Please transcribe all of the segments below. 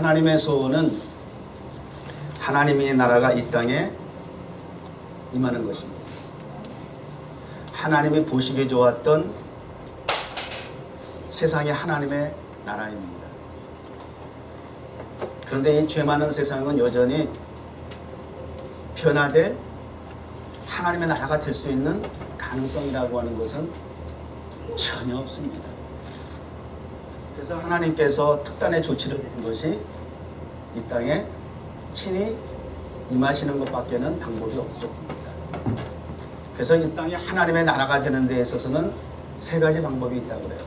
하나님의 소원은 하나님의 나라가 이 땅에 임하는 것입니다. 하나님이 보시기 좋았던 세상의 하나님의 나라입니다. 그런데 이 죄 많은 세상은 여전히 변화될 하나님의 나라가 될 수 있는 가능성이라고 하는 것은 전혀 없습니다. 그래서 하나님께서 특단의 조치를 한 것이 이 땅에 친히 임하시는 것밖에는 방법이 없었습니다. 그래서 이 땅에 하나님의 나라가 되는 데 있어서는 세 가지 방법이 있다고 그래요.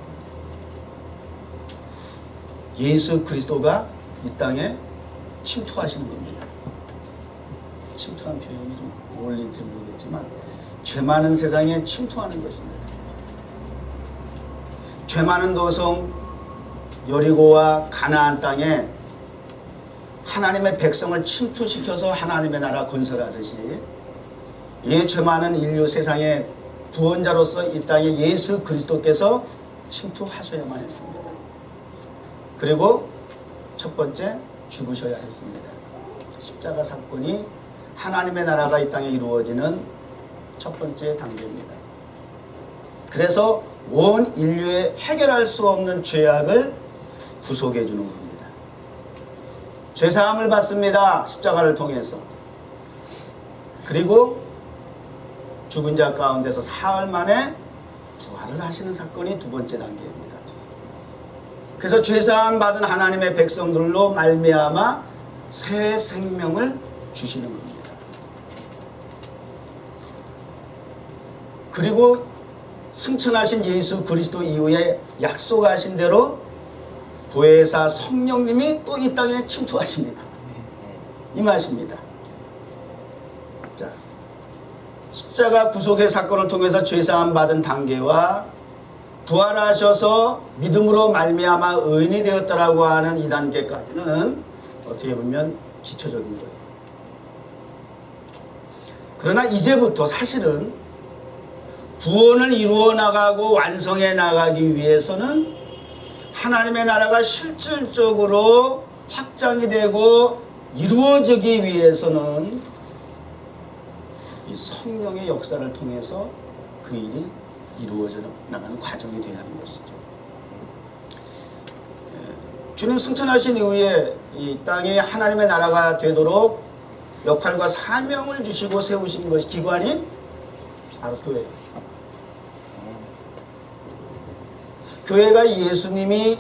예수 그리스도가 이 땅에 침투하시는 겁니다. 침투란 표현이 좀 어울릴지 모르겠지만 죄 많은 세상에 침투하는 것입니다. 죄 많은 도성 여리고와 가나안 땅에 하나님의 백성을 침투시켜서 하나님의 나라 건설하듯이 이 죄 많은 인류 세상의 구원자로서 이 땅에 예수 그리스도께서 침투하셔야만 했습니다. 그리고 첫 번째 죽으셔야 했습니다. 십자가 사건이 하나님의 나라가 이 땅에 이루어지는 첫 번째 단계입니다. 그래서 온 인류의 해결할 수 없는 죄악을 구속해 주는 겁니다. 죄사함을 받습니다. 십자가를 통해서. 그리고 죽은 자 가운데서 사흘 만에 부활을 하시는 사건이 두 번째 단계입니다. 그래서 죄사함 받은 하나님의 백성들로 말미암아 새 생명을 주시는 겁니다. 그리고 승천하신 예수 그리스도 이후에 약속하신 대로 보혜사 성령님이 또 이 땅에 침투하십니다. 임하십니다. 자, 십자가 구속의 사건을 통해서 죄사함 받은 단계와 부활하셔서 믿음으로 말미암아 의인이 되었다라고 하는 이 단계까지는 어떻게 보면 기초적인 거예요. 그러나 이제부터 사실은 구원을 이루어 나가고 완성해 나가기 위해서는 하나님의 나라가 실질적으로 확장이 되고 이루어지기 위해서는 이 성령의 역사를 통해서 그 일이 이루어져 나가는 과정이 되어야 하는 것이죠. 주님 승천하신 이후에 이 땅에 하나님의 나라가 되도록 역할과 사명을 주시고 세우신 것이 기관이 바로 교회예요. 교회가 예수님이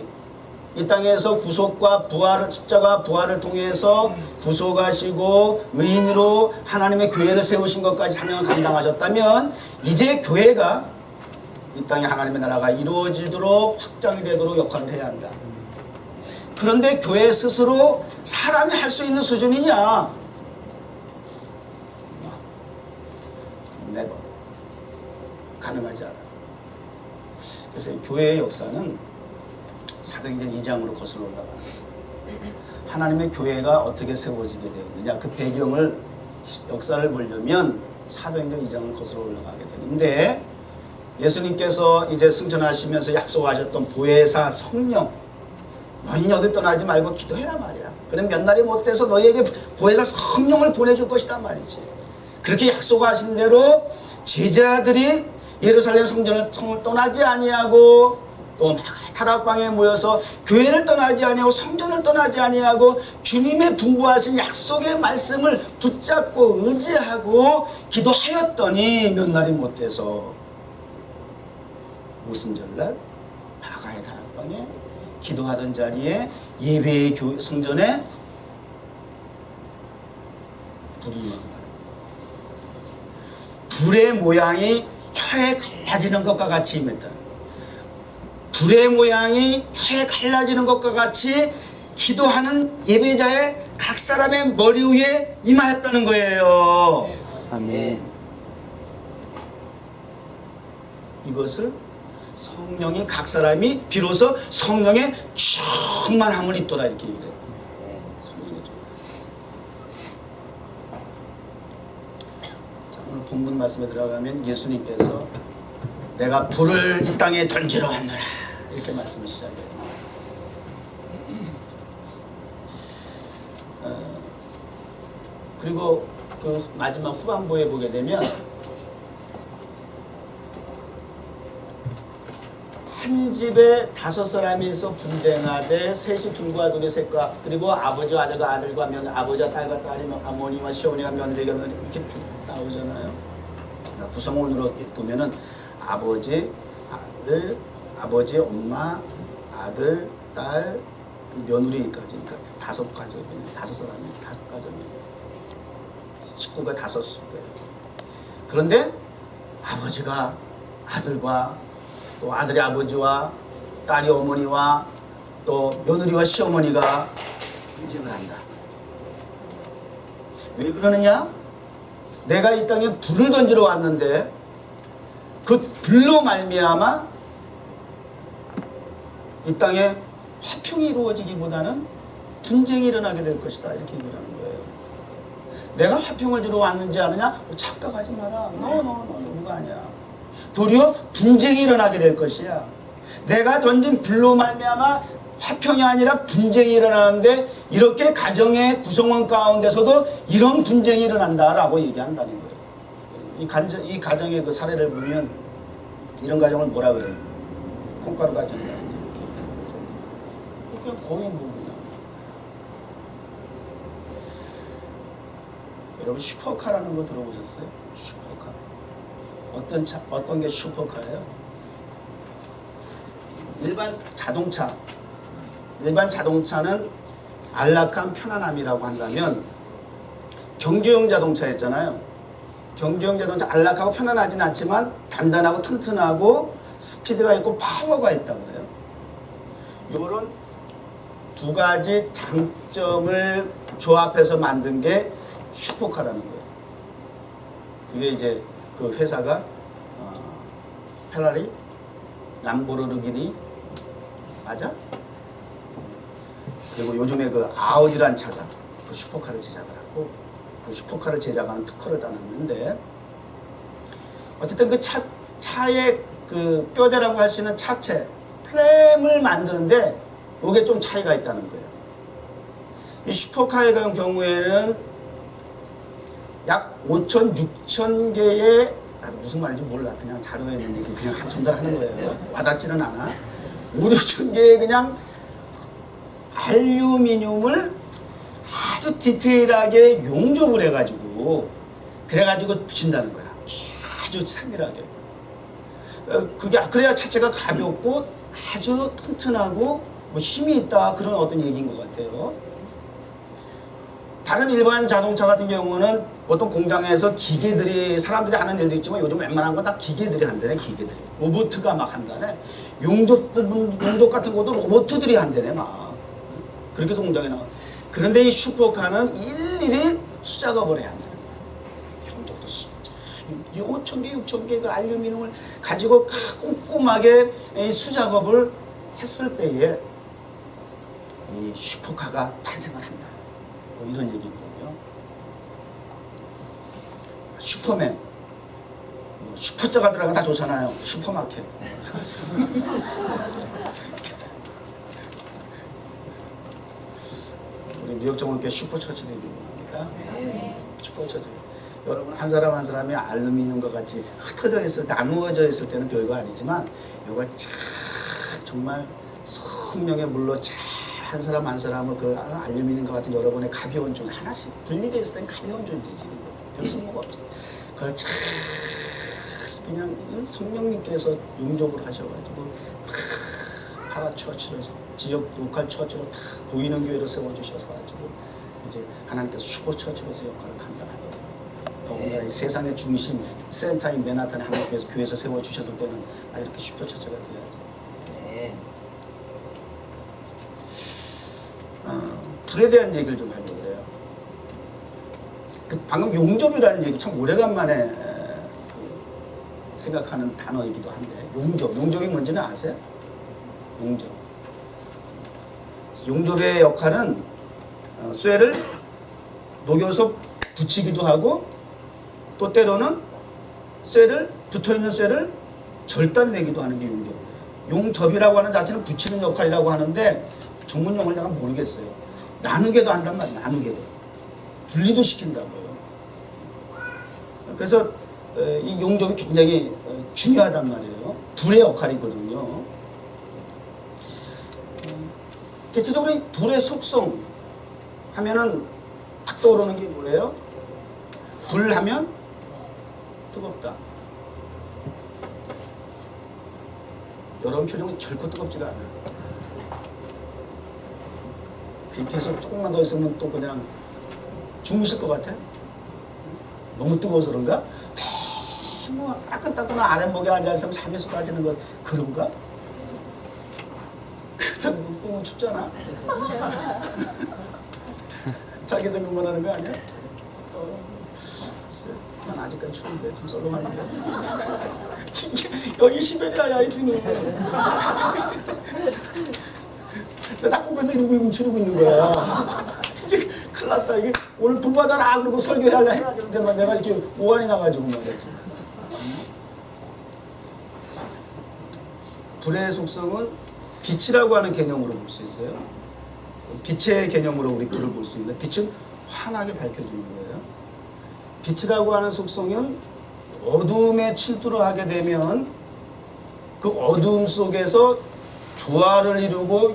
이 땅에서 구속과 부활을, 십자가 부활을 통해서 구속하시고 의인으로 하나님의 교회를 세우신 것까지 사명을 감당하셨다면 이제 교회가 이 땅에 하나님의 나라가 이루어지도록 확장이 되도록 역할을 해야 한다. 그런데 교회 스스로 사람이 할 수 있는 수준이냐? never. 가능하지 않아. 그래서 교회의 역사는 사도행전 2장으로 거슬러 올라가요. 하나님의 교회가 어떻게 세워지게 되었느냐, 그 배경을, 역사를 보려면 사도행전 2장을 거슬러 올라가게 되는데, 예수님께서 이제 승천하시면서 약속하셨던 보혜사 성령, 너희는 어디 떠나지 말고 기도해라 말이야. 그럼 몇 날이 못 돼서 너희에게 보혜사 성령을 보내줄 것이다 말이지. 그렇게 약속하신 대로 제자들이 예루살렘 성전을 떠나지 아니하고 또 다락방에 모여서 교회를 떠나지 아니하고 성전을 떠나지 아니하고 주님의 분부하신 약속의 말씀을 붙잡고 의지하고 기도하였더니 몇 날이 못 돼서 오순절날 바가의 다락방에 기도하던 자리에 예배의 성전에 불이 임한 거예요. 불의 모양이 혀에 갈라지는 것과 같이 임했다. 불의 모양이 혀에 갈라지는 것과 같이 기도하는 예배자의 각 사람의 머리 위에 임하였다는 거예요. 아멘. 이것을 성령이 각 사람이 비로소 성령의 충만함을 입더라 이렇게 얘기해요. 오늘 본문 말씀에 들어가면 예수님께서 내가 불을 이 땅에 던지러 왔노라 이렇게 말씀을 시작해요. 그리고 그 마지막 후반부에 보게 되면 한 집에 5사람이 있어 분쟁하되 셋이 둘과 둘이 셋과 그리고 아버지와 아들과 아들과 아버지와 딸과 딸이 어머니와 시어머니가 며느리가 이렇게 쭉 나오잖아요. 구성원으로 보면은 아버지, 아들, 아버지, 엄마, 아들, 딸, 며느리까지 그러니까 5가족이거든요. 5사람이 5가족이에요. 식구가 5씩 돼요. 그런데 아버지가 아들과 또 아들의 아버지와 딸이 어머니와 또 며느리와 시어머니가 분쟁을 한다. 왜 그러느냐? 내가 이 땅에 불을 던지러 왔는데 그 불로 말미암아 이 땅에 화평이 이루어지기보다는 분쟁이 일어나게 될 것이다. 이렇게 얘기를 하는 거예요. 내가 화평을 주러 왔는지 아느냐? 착각하지 마라. 누가 아니야. 도리어 분쟁이 일어나게 될 것이야. 내가 던진 불로 말미암아 화평이 아니라 분쟁이 일어나는데 이렇게 가정의 구성원 가운데서도 이런 분쟁이 일어난다라고 얘기한다는 거예요. 이 가정의 그 사례를 보면 이런 가정을 뭐라 그래요? 콩가루 가정이다. 그냥 거의 뭐 그냥. 여러분 슈퍼카라는 거 들어보셨어요? 슈퍼카. 어떤 게 슈퍼카예요? 일반 자동차는 안락한 편안함이라고 한다면 경주용 자동차 있잖아요. 경주용 자동차 안락하고 편안하진 않지만 단단하고 튼튼하고 스피드가 있고 파워가 있다고 그래요. 이런 두 가지 장점을 조합해서 만든 게 슈퍼카라는 거예요. 그게 이제 그 회사가 페라리, 람보르기니 맞아? 그리고 요즘에 그 아우디란 차가 그 슈퍼카를 제작을 하고 그 슈퍼카를 제작하는 특허를 따놨는데 어쨌든 그 차의 그 뼈대라고 할 수 있는 차체 프레임을 만드는데 이게 좀 차이가 있다는 거예요. 이 슈퍼카의 경우에는 약 5천, 6천 개의 나도 무슨 말인지 몰라. 그냥 자료에 있는 얘기 그냥 전달하는 거예요. 와닿지는 않아. 5, 6천 개의 그냥 알루미늄을 아주 디테일하게 용접을 해가지고 그래가지고 붙인다는 거야. 아주 세밀하게. 그래야 차체가 가볍고 아주 튼튼하고 뭐 힘이 있다 그런 어떤 얘기인 것 같아요. 다른 일반 자동차 같은 경우는 보통 공장에서 기계들이 사람들이 하는 일도 있지만 요즘 웬만한 건 다 기계들이 한다네. 기계들이 로봇가 막 한다네. 용접 같은 것도 로봇들이 한다네 막. 그렇게 해서 공장에 나와. 그런데 이 슈퍼카는 일일이 수작업을 해야 한다는 거야. 용접도 5,000개, 6,000개 그 알루미늄을 가지고 꼼꼼하게 이 수작업을 했을 때에 이 슈퍼카가 탄생을 한다. 뭐 이런 얘기거든요. 슈퍼맨, 뭐 슈퍼자가 들어가면 다 좋잖아요. 슈퍼마켓. 우리 뉴욕 정원교회 슈퍼처치를 얘기합니다. 슈퍼처치. 여러분 한 사람 한 사람이 알루미늄과 같이 흩어져 있을 때, 나누어져 있을 때는 별거 아니지만 이걸 쫙 정말 성령의 물로 잘 한 사람 한 사람을 그 알루미늄과 같은 여러분의 가벼운 존재 하나씩 분리되어 있을 때는 가벼운 존재지. 별 쓸모가 없지. 그걸 참 그냥 성령님께서 용접을 하셔가지고 파라 처치를 지역 로컬 처치로 다 보이는 교회로 세워주셔서가지고 이제 하나님께서 슈퍼 처치로서 역할을 감당하더라고요. 더군다나 이 세상의 중심 센터인 맨하탄에 하나님께서 교회에서 세워주셨을 때는 이렇게 슈퍼 처치가 돼야죠. 네. 불에 대한 얘기를 좀 하려고 그래요. 방금 용접이라는 얘기 참 오래간만에 생각하는 단어이기도 한데 용접이 뭔지는 아세요? 용접의 역할은 쇠를 녹여서 붙이기도 하고 또 때로는 붙어있는 쇠를 절단내기도 하는 게 용접. 용접이라고 하는 자체는 붙이는 역할이라고 하는데 전문 용어를 내가 모르겠어요. 나누게도 한단 말이에요. 나누게도. 분리도 시킨다고요. 그래서 이 용접이 굉장히 중요하단 말이에요. 불의 역할이거든요. 대체적으로 이 불의 속성 하면은 딱 떠오르는 게 뭐예요? 불 하면 뜨겁다. 여러분 표정은 결코 뜨겁지가 않아요. 계속 조금만 더 있으면 또 그냥 죽으실 것 같아? 너무 뜨거워서 그런가? 뭐 따끈따끈한 아랫목에 앉아있으면 잠이 쏟아지는 것 그런가? 그때 너무 춥잖아. 자기 생각만 하는 거 아니야? 난 아직까지 추운데 좀 썰렁하는데. 여기 시베리아야 하여튼. 나 자꾸 그래서 이러고 움츠리고 있는 거야. 큰일 났다. 이게 오늘 불 받아라 그러고 설교하려 해야 되는데 내가 이렇게 오한이 나가지고 말이지. 불의 속성은 빛이라고 하는 개념으로 볼 수 있어요. 빛의 개념으로 우리 불을 볼 수 있는데 빛은 환하게 밝혀주는 거예요. 빛이라고 하는 속성은 어두움에 침투를 하게 되면 그 어두움 속에서 조화를 이루고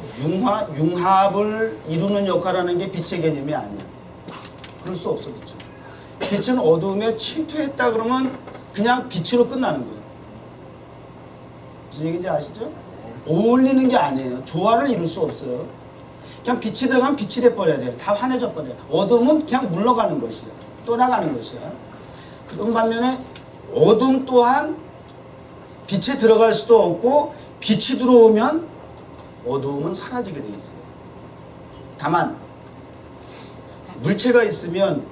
융합을 이루는 역할을 하는 게 빛의 개념이 아니야. 그럴 수 없어. 그렇죠? 빛은 어두움에 침투했다 그러면 그냥 빛으로 끝나는 거예요. 무슨 얘기인지 아시죠? 어울리는 게 아니에요. 조화를 이룰 수 없어요. 그냥 빛이 들어가면 빛이 돼버려야 돼요. 다 환해져 버려요. 어둠은 그냥 물러가는 것이야. 떠나가는 것이야. 그런 반면에 어둠 또한 빛에 들어갈 수도 없고 빛이 들어오면 어두움은 사라지게 돼 있어요. 다만 물체가 있으면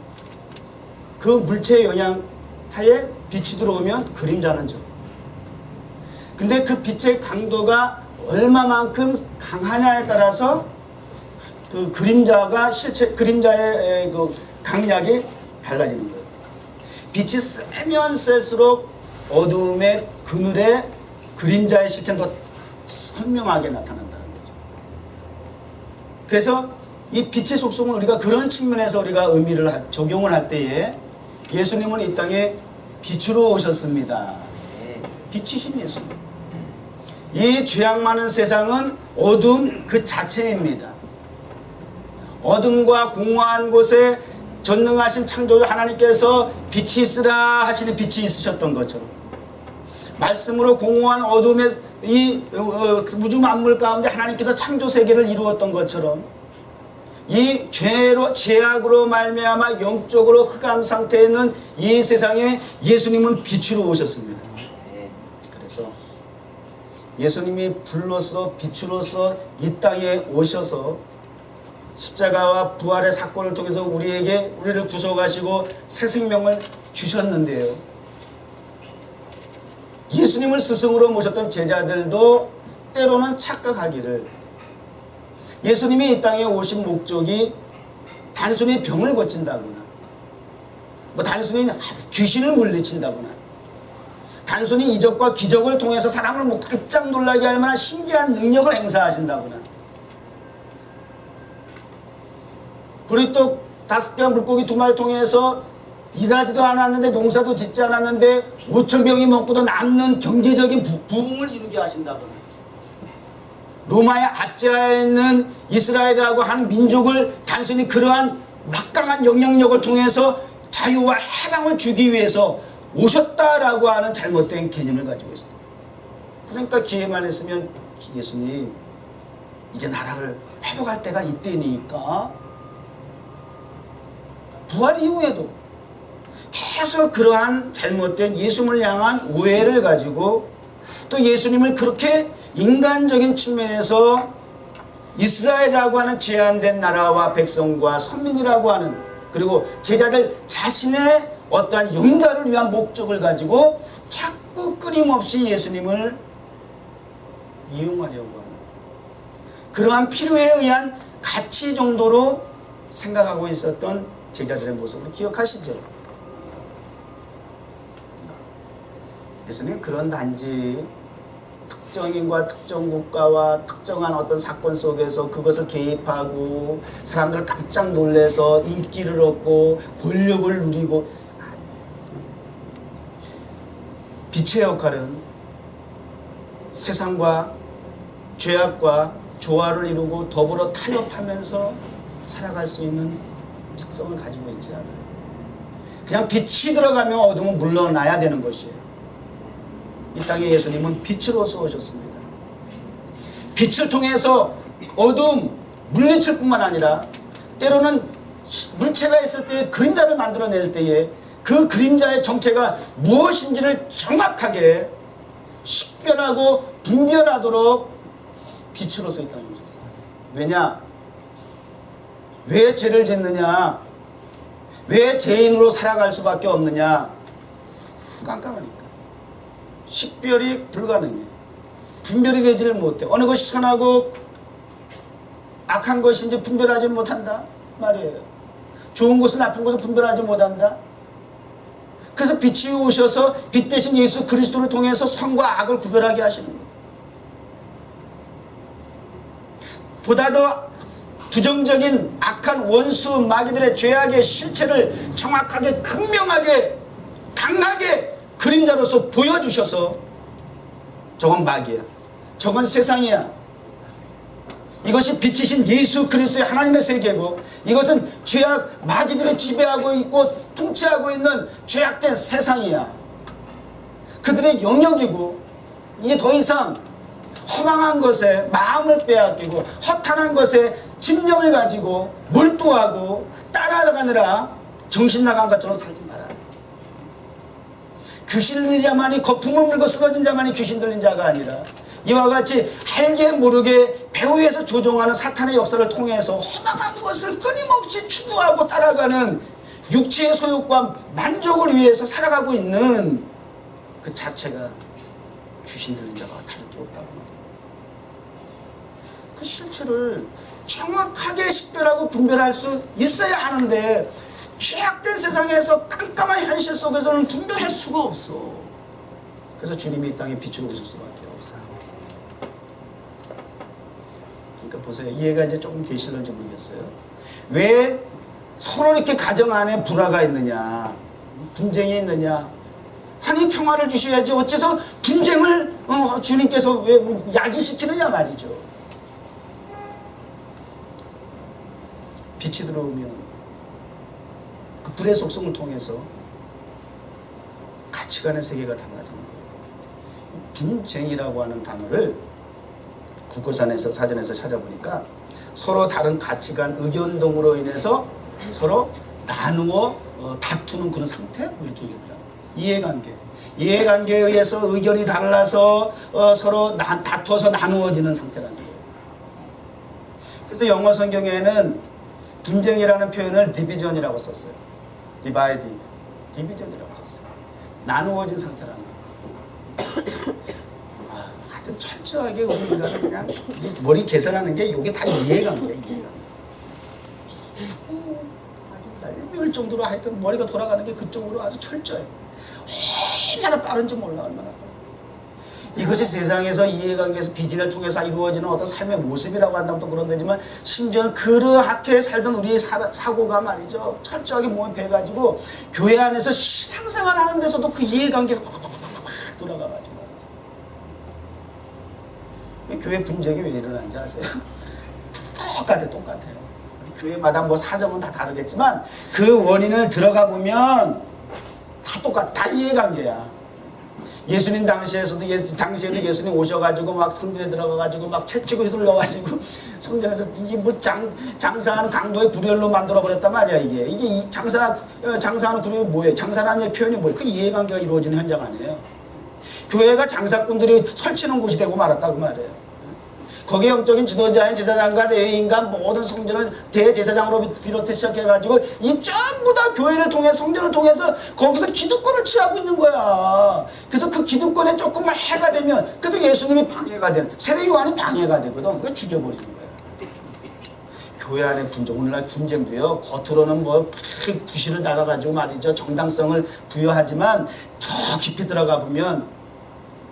그 물체의 영향 하에 빛이 들어오면 그림자는 져. 근데 그 빛의 강도가 얼마만큼 강하냐에 따라서 그 그림자의 그 강약이 달라지는 거예요. 빛이 세면 셀수록 어두움의 그늘에 그림자의 실체는 더 선명하게 나타난다는 거죠. 그래서 이 빛의 속성을 우리가 그런 측면에서 우리가 의미를 적용을 할 때에 예수님은 이 땅에 빛으로 오셨습니다. 빛이신 예수님. 이 죄악 많은 세상은 어둠 그 자체입니다. 어둠과 공허한 곳에 전능하신 창조주 하나님께서 빛이 있으라 하시는 빛이 있으셨던 것처럼 말씀으로 공허한 어둠의 이 우주 만물 가운데 하나님께서 창조 세계를 이루었던 것처럼 이 죄악으로 말미암아 영적으로 흑암 상태에 있는 이 세상에 예수님은 빛으로 오셨습니다. 그래서 예수님이 불로서 빛으로서 이 땅에 오셔서 십자가와 부활의 사건을 통해서 우리를 구속하시고 새 생명을 주셨는데요. 예수님을 스승으로 모셨던 제자들도 때로는 착각하기를 예수님이 이 땅에 오신 목적이 단순히 병을 고친다거나 단순히 귀신을 물리친다거나 단순히 이적과 기적을 통해서 사람을 깜짝 놀라게 할 만한 신기한 능력을 행사하신다거나 그리고 또 5개와 물고기 2마리 통해서 일하지도 않았는데 농사도 짓지 않았는데 5,000명이 먹고도 남는 경제적인 부흥을 이루게 하신다거나 로마의 압제하에 있는 이스라엘이라고 하는 민족을 단순히 그러한 막강한 영향력을 통해서 자유와 해방을 주기 위해서 오셨다라고 하는 잘못된 개념을 가지고 있습니다. 그러니까 기회만 했으면 예수님 이제 나라를 회복할 때가 이때니까 부활 이후에도 계속 그러한 잘못된 예수님을 향한 오해를 가지고 또 예수님을 그렇게 인간적인 측면에서 이스라엘이라고 하는 제한된 나라와 백성과 선민이라고 하는 그리고 제자들 자신의 어떠한 영달을 위한 목적을 가지고 자꾸 끊임없이 예수님을 이용하려고 하는 그러한 필요에 의한 가치 정도로 생각하고 있었던 제자들의 모습을 기억하시죠? 예수님 그런 단지 특정인과 특정 국가와 특정한 어떤 사건 속에서 그것을 개입하고 사람들 깜짝 놀래서 인기를 얻고 권력을 누리고. 빛의 역할은 세상과 죄악과 조화를 이루고 더불어 타협하면서 살아갈 수 있는 특성을 가지고 있지 않아요. 그냥 빛이 들어가면 어둠은 물러나야 되는 것이에요. 이 땅에 예수님은 빛으로서 오셨습니다. 빛을 통해서 어둠 물리칠 뿐만 아니라 때로는 물체가 있을 때에 그림자를 만들어낼 때에 그 그림자의 정체가 무엇인지를 정확하게 식별하고 분별하도록 빛으로서 이 땅에 오셨어요. 왜냐? 왜 죄를 짓느냐? 왜 죄인으로 살아갈 수밖에 없느냐? 깜깜하니까. 식별이 불가능해. 분별이 되지를 못해. 어느 것이 선하고 악한 것인지 분별하지 못한다 말이에요. 좋은 것은 나쁜 것을 분별하지 못한다. 그래서 빛이 오셔서 빛 대신 예수 그리스도를 통해서 선과 악을 구별하게 하시는 거예요. 보다 더 부정적인 악한 원수 마귀들의 죄악의 실체를 정확하게 극명하게 강하게 그림자로서 보여주셔서 저건 마귀야, 저건 세상이야, 이것이 빛이신 예수 그리스도의 하나님의 세계고 이것은 죄악 마귀들이 지배하고 있고 통치하고 있는 죄악된 세상이야. 그들의 영역이고 이제 더 이상 허망한 것에 마음을 빼앗기고 허탄한 것에 집념을 가지고 몰두하고 따라가느라 정신 나간 것처럼 살지 마라. 귀신 들린 자만이 거품을 물고 쓰러진 자만이 귀신 들린 자가 아니라 이와 같이 알게 모르게 배후에서 조종하는 사탄의 역사를 통해서 허망한 것을 끊임없이 추구하고 따라가는 육체의 소욕과 만족을 위해서 살아가고 있는 그 자체가 귀신 들린 자가 다를 게 없다고 말이에요. 그 실체를 정확하게 식별하고 분별할 수 있어야 하는데 죄악된 세상에서 깜깜한 현실 속에서는 분별할 수가 없어. 그래서 주님이 이 땅에 빛으로 오실 수밖에 없어요. 그러니까 보세요. 이해가 이제 조금 되시는지 모르겠어요. 왜 서로 이렇게 가정 안에 불화가 있느냐, 분쟁이 있느냐. 하나님 평화를 주셔야지 어째서 분쟁을 주님께서 왜 야기시키느냐 말이죠. 빛이 들어오면 그 불의 속성을 통해서 가치관의 세계가 달라지는 거예요. 분쟁이라고 하는 단어를 국어사전에서 찾아보니까 서로 다른 가치관, 의견 등으로 인해서 서로 나누어 다투는 그런 상태? 이렇게 얘기하더라고요. 이해관계에 의해서 의견이 달라서 서로 다투어서 나누어지는 상태라는 거예요. 그래서 영어 성경에는 분쟁이라는 표현을 디비전이라고 썼어요. 디바이디드, 디비전이라고 썼어요. 나누어진 상태라는 거예요. 하여튼 철저하게 우리 인간은 그냥 머리 계산하는 게 이게 다 이해관계야. 아주 얄미울 정도로 하여튼 머리가 돌아가는 게 그쪽으로 아주 철저해. 얼마나 빠른지 몰라, 얼마나 빠른지. 이것이 세상에서 이해관계에서 비즈니스를 통해서 이루어지는 어떤 삶의 모습이라고 한다면 또 그런 데지만 심지어 그렇게 살던 우리의 사고가 말이죠. 철저하게 모집해가지고 교회 안에서 신앙생활 하는 데서도 그 이해관계가 돌아가가지고 교회 분쟁이 왜 일어나는지 아세요? 똑같아요. 교회마다 뭐 사정은 다 다르겠지만 그 원인을 들어가 보면 다 똑같아. 다 이해관계야. 예수님 당시에도 예수님 오셔가지고 막 성전에 들어가가지고 막 채찍을 휘둘러가지고 성전에서 이게 뭐 장사하는 강도의 구렬로 만들어버렸단 말이야. 이게 장사하는 구렬이 뭐예요? 장사라는 표현이 뭐예요? 그 이해관계가 이루어지는 현장 아니에요. 교회가 장사꾼들이 설치는 곳이 되고 말았다고 말이에요. 거기에 영적인 지도자인 제사장과 레위인과 모든 성전을 대제사장으로 비롯해 시작해가지고 이 전부 다 교회를 통해 성전을 통해서 거기서 기득권을 취하고 있는 거야. 그래서 그 기득권에 조금만 해가 되면 그래도 예수님이 방해가 되는, 세례 요한이 방해가 되거든. 그거 죽여버리는 거야. 교회 안에 분쟁, 오늘날 분쟁도요, 겉으로는 뭐 구실을 달아가지고 말이죠, 정당성을 부여하지만 저 깊이 들어가 보면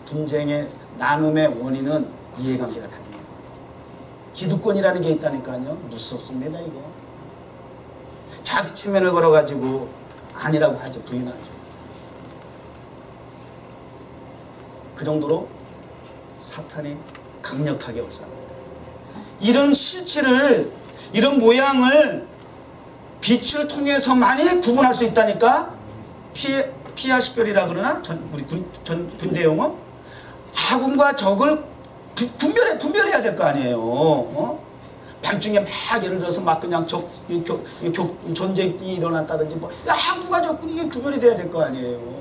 분쟁의 나눔의 원인은 이해관계가 다릅니다. 기득권이라는 게 있다니까요. 무섭습니다 이거. 자기 최면을 걸어가지고 아니라고 하죠. 부인하죠. 그 정도로 사탄이 강력하게 역사합니다. 이런 실체를, 이런 모양을 빛을 통해서만이 구분할 수 있다니까. 피아식별이라 그러나 우리 군대 용어, 아군과 적을 분별해야 될 거 아니에요. 밤중에 막 예를 들어서 막 그냥 전쟁이 일어났다든지 뭐 아군과 적군이 이게 구별이 돼야 될 거 아니에요.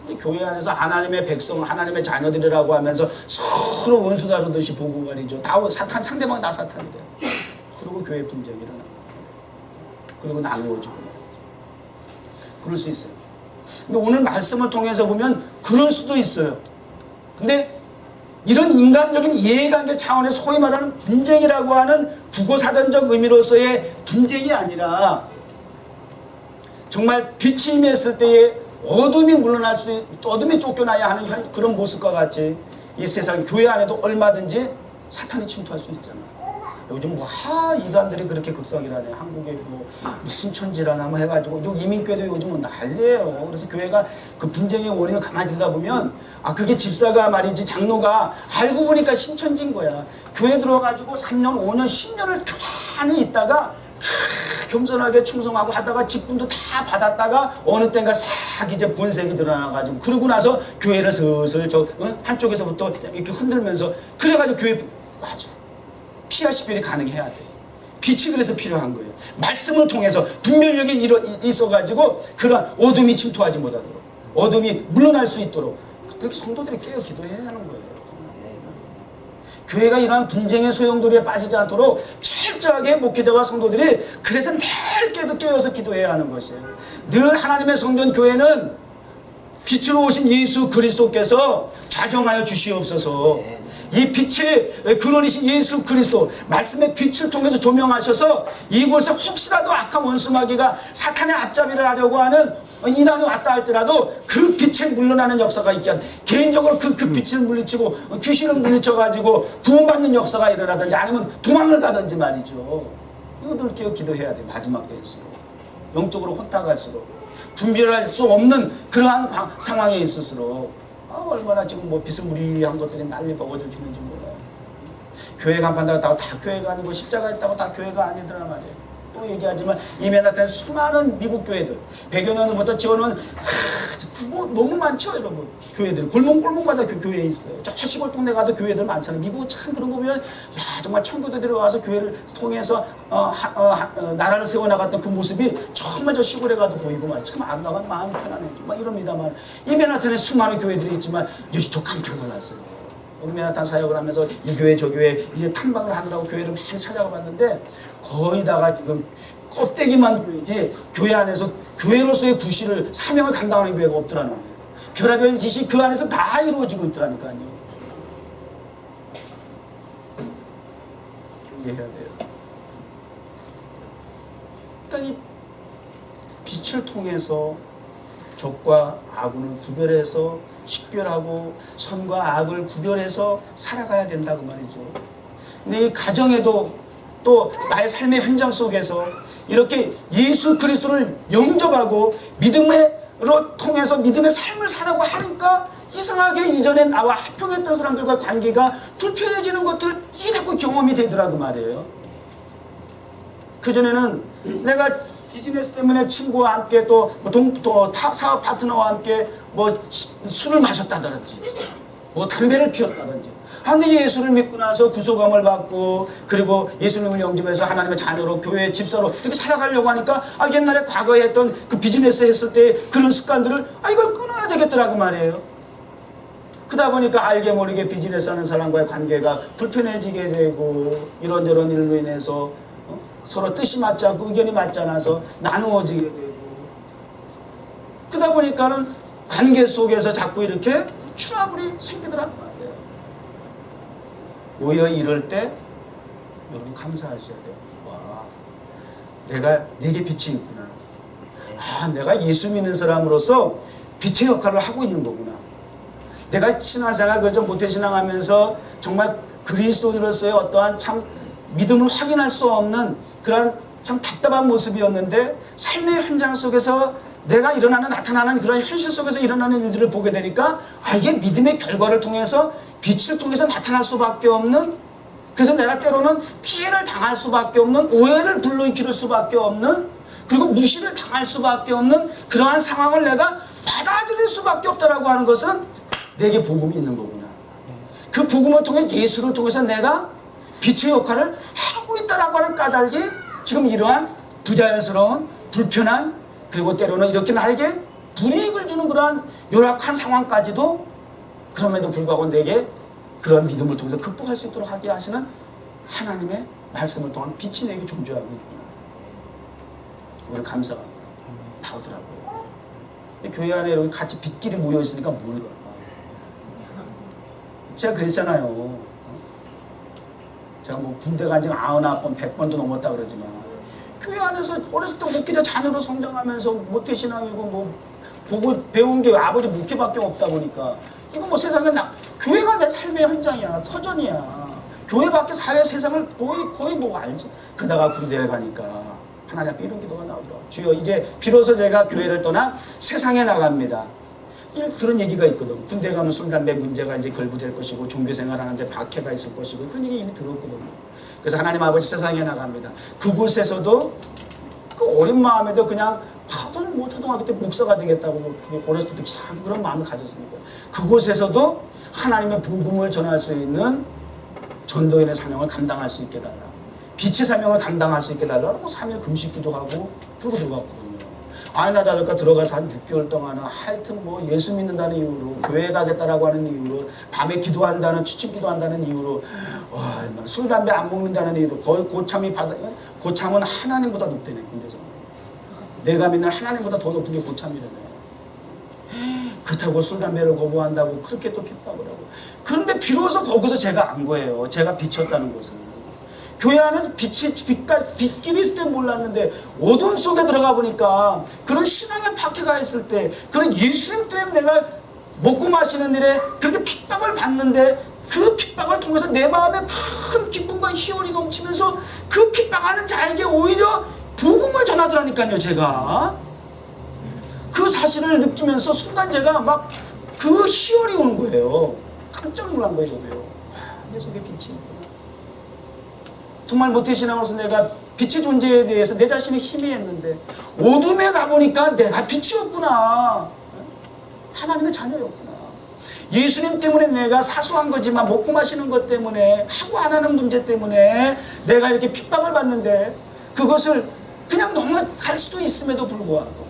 근데 교회 안에서 하나님의 백성, 하나님의 자녀들이라고 하면서 서로 원수 다루듯이 보고 말이죠. 다 사탄, 상대방 다 사탄이 돼요. 그리고 교회 분쟁이 일어나고, 그리고 나누어지고, 그럴 수 있어요. 근데 오늘 말씀을 통해서 보면 그럴 수도 있어요. 근데 이런 인간적인 이해관계 차원의 소위 말하는 분쟁이라고 하는 국어사전적 의미로서의 분쟁이 아니라 정말 빛이 임했을 때에 어둠이 물러날 어둠이 쫓겨나야 하는 그런 모습과 같이 이 세상 교회 안에도 얼마든지 사탄이 침투할 수 있잖아. 요즘 뭐 이단들이 그렇게 극성이라네. 한국에 뭐 무슨 천지라나 뭐 해가지고 이민교회도 요즘은 난리예요. 그래서 교회가 그 분쟁의 원인을 가만히 들여다보면 그게 집사가 말이지 장로가 알고 보니까 신천지인 거야. 교회 들어가지고 3년 5년 10년을 가만히 있다가 겸손하게 충성하고 하다가 직분도 다 받았다가 어느 때인가 싹 이제 본색이 드러나가지고 그러고 나서 교회를 슬슬 한쪽에서부터 이렇게 흔들면서 그래가지고 교회 맞아. 피아식별이 가능해야 돼. 빛이 그래서 필요한 거예요. 말씀을 통해서 분별력이 있어가지고 그런 어둠이 침투하지 못하도록, 어둠이 물러날 수 있도록 그렇게 성도들이 깨어 기도해야 하는 거예요. 교회가 이러한 분쟁의 소용돌이에 빠지지 않도록 철저하게 목회자와 성도들이 그래서 늘 깨어서 기도해야 하는 것이에요. 늘 하나님의 성전 교회는 빛으로 오신 예수 그리스도께서 자정하여 주시옵소서. 이 빛의 근원이신 예수 그리스도 말씀의 빛을 통해서 조명하셔서 이곳에 혹시라도 악한 원수마귀가 사탄의 앞잡이를 하려고 하는 이단이 왔다 할지라도 그 빛에 물러나는 역사가 있게 한, 개인적으로 그 빛을 물리치고 귀신을 물리쳐가지고 구원받는 역사가 일어나든지 아니면 도망을 가든지 말이죠. 이거 늘 기도해야 돼. 마지막 때일수록 영적으로 혼탁할수록 분별할 수 없는 그러한 상황에 있을수록 얼마나 지금 뭐 비스무리한 것들이 난리 버거질 피는지 몰라요. 교회 간판들 다 교회가 아니고 십자가 있다고 다 교회가 아니더라 말이에요. 또 얘기하지만 이메나타는 수많은 미국 교회들 100여 년부터 지어놓은 뭐 너무 많죠 여러분. 교회들 골목골목마다 교회에 있어요. 저 시골 동네 가도 교회들 많잖아요. 미국은 참 그런 거 보면 정말 청교도들이 와서 교회를 통해서 나라를 세워나갔던 그 모습이 정말 저 시골에 가도 보이고 말이죠. 참 아름다운 마음이 편안해지고 막 이럽니다만 이메나탄에 수많은 교회들이 있지만 저 깜짝 놀랐어요. 우리 메나탄 사역을 하면서 이 교회 저 교회 이제 탐방을 하느라고 교회를 많이 찾아가 봤는데 거의 다가 지금 껍데기만 교회지 교회 안에서 교회로서의 구실을 사명을 감당하는 교회가 없더라는 거예요. 별의별 짓이 그 안에서 다 이루어지고 있더라니까요. 이해해야 돼요. 그러니까 이 빛을 통해서 적과 아군을 구별해서 식별하고 선과 악을 구별해서 살아가야 된다고 말이죠. 근데 이 가정에도 또 나의 삶의 현장 속에서 이렇게 예수 그리스도를 영접하고 믿음으로 통해서 믿음의 삶을 살라고 하니까 이상하게 이전에 나와 합평했던 사람들과 관계가 불편해지는 것들 이게 자꾸 경험이 되더라고 말이에요. 그전에는 내가 비즈니스 때문에 친구와 함께 또 사업 파트너와 함께 뭐 술을 마셨다든지 뭐 담배를 피웠다든지 근데 예수를 믿고 나서 구속함을 받고 그리고 예수님을 영접해서 하나님의 자녀로 교회 집사로 이렇게 살아가려고 하니까 옛날에 과거에 했던 그 비즈니스 했을 때 그런 습관들을 이걸 끊어야 되겠더라고 말이에요. 그러다 보니까 알게 모르게 비즈니스 하는 사람과의 관계가 불편해지게 되고 이런저런 일로 인해서 서로 뜻이 맞지 않고 의견이 맞지 않아서 나누어지게 되고 그러다 보니까는 관계 속에서 자꾸 이렇게 트러블이 생기더란 말이에요. 오히려 이럴 때 여러분 감사하셔야 돼요. 와, 내게 빛이 있구나. 내가 예수 믿는 사람으로서 빛의 역할을 하고 있는 거구나. 내가 신앙생활 그저 모태신앙하면서 정말 그리스도인으로서의 어떠한 참 믿음을 확인할 수 없는 그런 참 답답한 모습이었는데 삶의 현장 속에서 내가 나타나는 그런 현실 속에서 일어나는 일들을 보게 되니까 이게 믿음의 결과를 통해서 빛을 통해서 나타날 수밖에 없는, 그래서 내가 때로는 피해를 당할 수밖에 없는, 오해를 불러일으킬 수밖에 없는, 그리고 무시를 당할 수밖에 없는 그러한 상황을 내가 받아들일 수밖에 없다라고 하는 것은 내게 복음이 있는 거구나. 그 복음을 통해 예수를 통해서 내가 빛의 역할을 하고 있다라고 하는 까닭이 지금 이러한 부자연스러운 불편한, 그리고 때로는 이렇게 나에게 불이익을 주는 그러한 열악한 상황까지도 그럼에도 불구하고 내게 그런 믿음을 통해서 극복할 수 있도록 하게 하시는 하나님의 말씀을 통한 빛이 내게 존재하고 있구나. 오늘 감사가 나오더라고요. 교회 안에 이렇게 같이 빛끼리 모여 있으니까 몰라. 제가 그랬잖아요. 제가 뭐 군대 간 지 99번, 100번도 넘었다 그러지만 교회 안에서 어렸을 때 목회자 자녀로 성장하면서 모태신앙이고 뭐 보고 배운 게 아버지 목회밖에 없다 보니까 이거 뭐 세상에 교회가 내 삶의 현장이야, 터전이야. 교회 밖에 사회 세상을 거의 뭐 알지. 그러다가 군대에 가니까 하나님 앞에 이런 기도가 나오더라고요. 주여, 이제 비로소 제가 교회를 떠나 세상에 나갑니다. 그런 얘기가 있거든. 군대 가면 술, 담배 문제가 이제 결부될 것이고 종교생활 하는데 박해가 있을 것이고 그런 얘기 이미 들었거든요. 그래서 하나님 아버지 세상에 나갑니다. 그곳에서도 그 어린 마음에도 그냥 하던 뭐 초등학교 때 목사가 되겠다고 뭐 어렸을 때도 이상한 그런 마음을 가졌으니까 그곳에서도 하나님의 복음을 전할 수 있는 전도인의 사명을 감당할 수 있게 달라. 빛의 사명을 감당할 수 있게 달라고 3일 금식기도 하고 그러고 들어갔거든요. 아니나 다를까 들어가서 한 6개월 동안은 하여튼 뭐 예수 믿는다는 이유로 교회 가겠다라고 하는 이유로 밤에 기도한다는 취침 기도한다는 이유로 술 담배 안 먹는다는 이유로 거의 고참은 하나님보다 높대네. 군대에서 내가 믿는 하나님보다 더 높은 게 고참이라네. 그렇다고 술 담배를 거부한다고 그렇게 또 핍박을 하고. 그런데 비로소 거기서 제가 안 거예요. 제가 비쳤다는 것을. 교회 안에서 빛길이 있을 때 몰랐는데 어둠 속에 들어가 보니까 그런 신앙의 박해가 있을 때 그런 예수님 때문에 내가 먹고 마시는 일에 그렇게 핍박을 받는데 그 핍박을 통해서 내 마음에 큰 기쁨과 희열이 넘치면서 그 핍박하는 자에게 오히려 복음을 전하더라니까요. 제가 그 사실을 느끼면서 순간 제가 막 그 희열이 오는 거예요. 깜짝 놀란 거예요. 저도요. 내 속에 빛이 있구나. 정말 모태신앙으로서 내가 빛의 존재에 대해서 내 자신이 희미했는데 어둠에 가보니까 내가 빛이었구나. 하나님의 자녀였구나. 예수님 때문에 내가 사소한 거지만 먹고 마시는 것 때문에 하고 안 하는 문제 때문에 내가 이렇게 핍박을 받는데 그것을 그냥 넘어갈 수도 있음에도 불구하고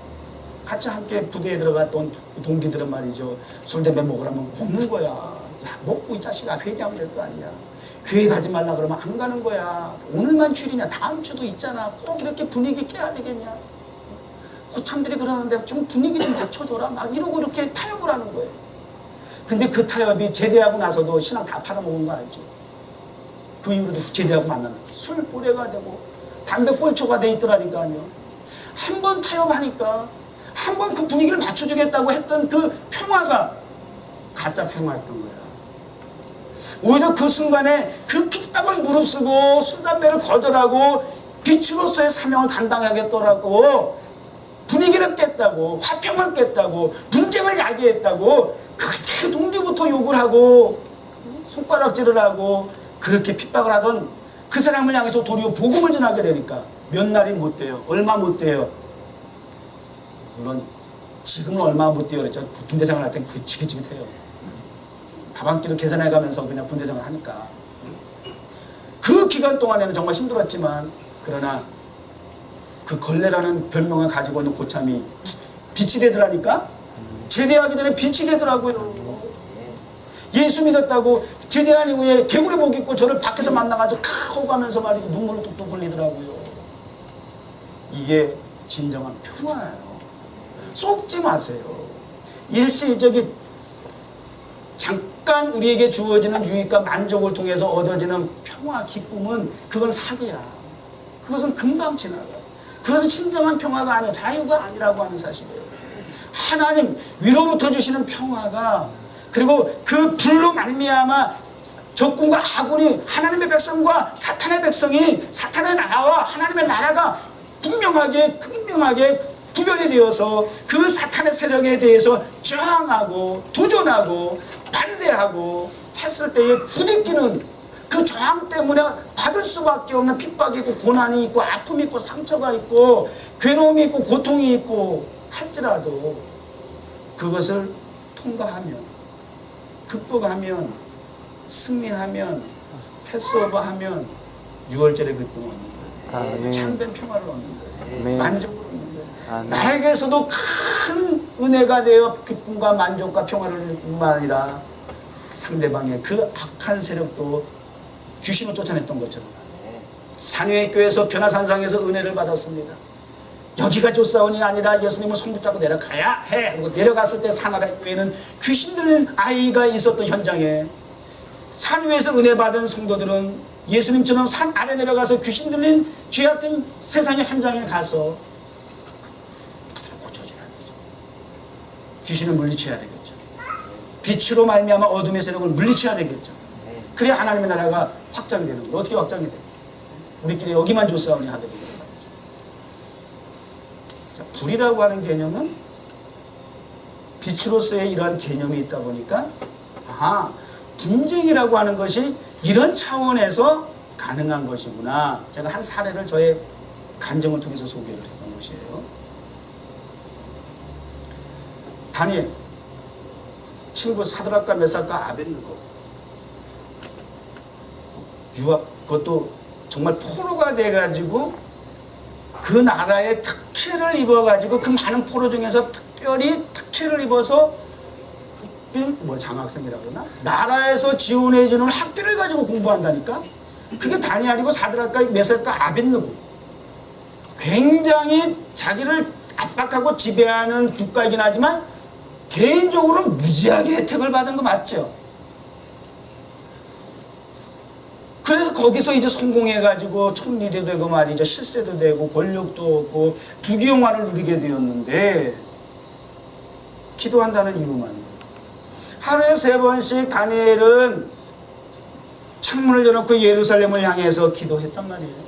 같이 함께 부대에 들어갔던 동기들은 말이죠. 술, 담배 먹으라면 먹는 거야. 야, 먹고 이 자식아 회개하면 될 거 아니야. 교회 가지 말라 그러면 안 가는 거야. 오늘만 주일이냐. 다음 주도 있잖아. 꼭 이렇게 분위기 깨야 되겠냐. 고참들이 그러는데 좀 분위기 좀 맞춰줘라. 막 이러고 이렇게 타협을 하는 거예요. 근데 그 타협이 제대하고 나서도 신앙 다 팔아먹은 거 알죠? 그 이후로도 제대하고 만나는 술 뿌레가 되고 담배 꼴초가 돼 있더라니까요. 한 번 타협하니까 한 번 그 분위기를 맞춰주겠다고 했던 그 평화가 가짜 평화였던 거야. 오히려 그 순간에 그 핍박을 무릅쓰고 술, 담배를 거절하고 빛으로서의 사명을 감당하겠더라고. 분위기를 깼다고, 화평을 깼다고, 분쟁을 야기했다고 그렇게 동기부터 욕을 하고 손가락질을 하고 그렇게 핍박을 하던 그 사람을 향해서 도리어 복음을 전하게 되니까 몇 날이 못 돼요. 얼마 못 돼요. 물론 지금은 얼마 못 돼요. 그랬죠. 군대 생활 할 땐 그 지긋지긋해요. 밥 한 끼도 계산해가면서 그냥 군대 생활 하니까. 그 기간 동안에는 정말 힘들었지만 그러나 그 걸레라는 별명을 가지고 있는 고참이 빛이 되더라니까. 제대하기 전에 빛이 되더라고요. 예수 믿었다고 제대한 이후에 개구리 목 입고 저를 밖에서 만나가지고 하고 가면서 말이죠. 눈물을 뚝뚝 흘리더라고요. 이게 진정한 평화예요. 속지 마세요. 일시적인 잠깐 우리에게 주어지는 유익과 만족을 통해서 얻어지는 평화, 기쁨은 그건 사기야. 그것은 금방 지나가. 그것은 진정한 평화가 아니야. 자유가 아니라고 하는 사실이에요. 하나님 위로부터 주시는 평화가 그리고 그 불로 말미암아 적군과 아군이 하나님의 백성과 사탄의 백성이 사탄의 나라와 하나님의 나라가 분명하게 구별이 되어서 그 사탄의 세력에 대해서 저항하고 도전하고 반대하고 했을 때에 부딪히는 그 저항 때문에 받을 수밖에 없는 핍박이 있고 고난이 있고 아픔이 있고 상처가 있고 괴로움이 있고 고통이 있고 할지라도 그것을 통과하면 극복하면 승리하면 패스오버하면 6월절의 기쁨을 얻는 거예요. 참된 평화를 얻는 거예요. 만족을 얻는 거예요. 나에게서도 큰 은혜가 되어 기쁨과 만족과 평화를 얻는 뿐만 아니라 상대방의 그 악한 세력도 귀신을 쫓아냈던 것처럼 산위의 교회에서 변화산상에서 은혜를 받았습니다. 여기가 좋사온이 아니라 예수님을 손 붙잡고 내려가야 해. 그리고 내려갔을 때 사나라의 교회는 귀신 들린 아이가 있었던 현장에 산 위에서 은혜 받은 성도들은 예수님처럼 산 아래 내려가서 귀신 들린 죄악된 세상의 현장에 가서 고쳐줘야 되죠. 귀신을 물리쳐야 되겠죠. 빛으로 말미암아 어둠의 세력을 물리쳐야 되겠죠. 그래야 하나님의 나라가 확장이 되는 거예요. 어떻게 확장이 돼요? 우리끼리 여기만 좋사오니 하게 되는 거죠. 자, 불이라고 하는 개념은 빛으로서의 이러한 개념이 있다 보니까 분쟁이라고 하는 것이 이런 차원에서 가능한 것이구나. 제가 한 사례를 저의 간증을 통해서 소개를 했던 것이에요. 다니엘, 친구 사드락과 메삭과 아벳느고 유학, 그것도 정말 포로가 돼가지고 그 나라의 특혜를 입어가지고 그 많은 포로 중에서 특별히 특혜를 입어서 장학생이라고 그러나? 나라에서 지원해주는 학비를 가지고 공부한다니까? 그게 다니엘이고 사드락과 메삭과 아벳느고. 굉장히 자기를 압박하고 지배하는 국가이긴 하지만 개인적으로 무지하게 혜택을 받은 거 맞죠? 그래서 거기서 이제 성공해가지고 총리도 되고 말이죠. 실세도 되고 권력도 얻고 부귀영화를 누리게 되었는데 기도한다는 이유만. 하루에 3번씩 다니엘은 창문을 열어놓고 예루살렘을 향해서 기도했단 말이에요.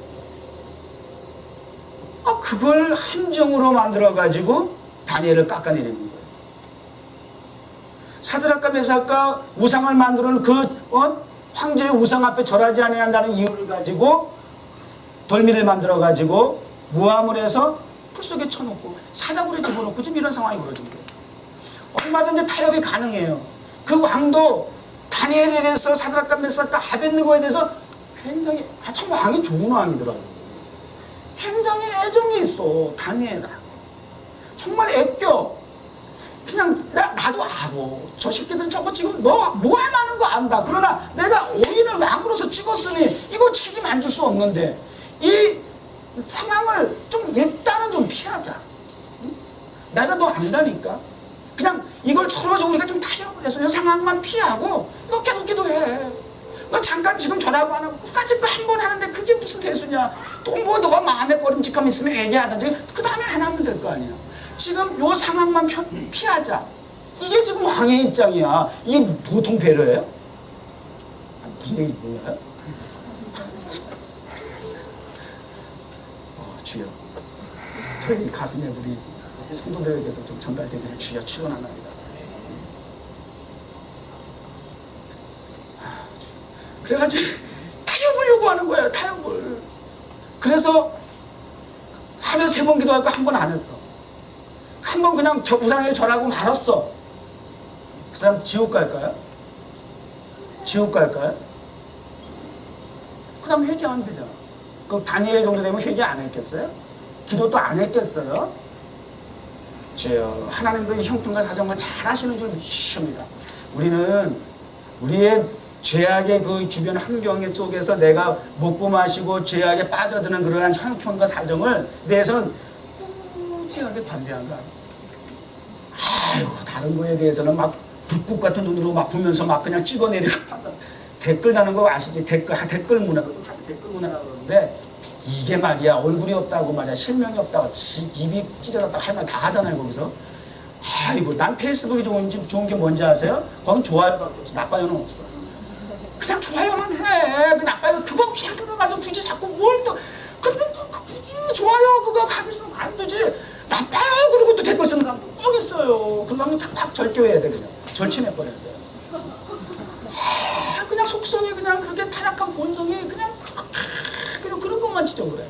그걸 함정으로 만들어가지고 다니엘을 깎아내리는 거예요. 사드락과 메삭과 우상을 만드는 황제의 우상 앞에 절하지 않는다는 이유를 가지고 돌미를 만들어가지고 모함을 해서 풀 속에 쳐놓고 사자굴에 집어넣고 지금 이런 상황이 벌어진 거예요. 얼마든지 타협이 가능해요. 그 왕도 다니엘에 대해서 사드락과 메삭과 아벳느고에 대해서 굉장히 참 왕이 좋은 왕이더라고요. 굉장히 애정이 있어. 다니엘아 정말 애껴. 그냥 나도 알아. 저 새끼들은 저거 지금 너 모함하는 거 안다. 그러나 내가 오인을 왕으로서 찍었으니 이거 책임 안 줄 수 없는데 이 상황을 좀 일단은 좀 피하자. 응? 내가 너 안다니까. 그냥 이걸 서로 우리가 좀 타협을 해서 이 상황만 피하고 너 계속 기도해. 너 잠깐 지금 전화도 안 하고 끝까지 한 번 하는데 그게 무슨 대수냐. 또 뭐 너가 마음에 꺼림직함 있으면 얘기하든지 그 다음에 안 하면 될 거 아니야. 지금 요 상황만 피하자. 이게 지금 왕의 입장이야. 이게 보통 배려예요? 무슨 얘기인지 몰라요? 주여 저희 가슴에 우리 성도들에게도 좀 전달되기를 주여 축원합니다. 그래가지고 타협을 요구하는 거예요. 타협을. 그래서 하루에 3번 기도할까 1번 안 했어. 한 번 그냥 우상에 절하고 말았어. 그 사람 지옥 갈까요? 지옥 갈까요? 그 다음 회개하면 되잖아. 그럼 다니엘 정도 되면 회개 안 했겠어요? 기도도 안 했겠어요? 주여 하나님도 형편과 사정을 잘 아시는 줄 믿습니다. 우리는 우리의 죄악의 그 주변 환경 속에서 내가 먹고 마시고 죄악에 빠져드는 그러한 형편과 사정을 대해서는 꾸지하게 관대한 거 아니에요. 아이고 다른 거에 대해서는 막 불꽃 같은 눈으로 막 보면서 막 그냥 찍어내리고 댓글 다는 거 아시지? 댓글 문화, 댓글 문화라고 그러는데 이게 말이야 얼굴이 없다고 말이야 실명이 없다고 입이 찢어졌다고 할 말 다 하잖아요 거기서. 아이고, 난 페이스북이 좋은 게 뭔지 아세요? 거긴 좋아요밖에 없어. 나빠요는 없어. 그냥 좋아요만 해. 그 나빠요. 그거 그냥 들어가서 굳이 자꾸 뭘 또, 근데 또 굳이 좋아요 그거 가기 싫으면 안 되지. 나빠요. 그리고 또 댓글 쓰는 사람 꼭 있어요. 그 사람은 팍 절교해야 돼, 그냥. 절친해버려야 돼. 그냥 속성이 그냥 그게 타락한 본성이 그냥 그런 것만 지적을 해.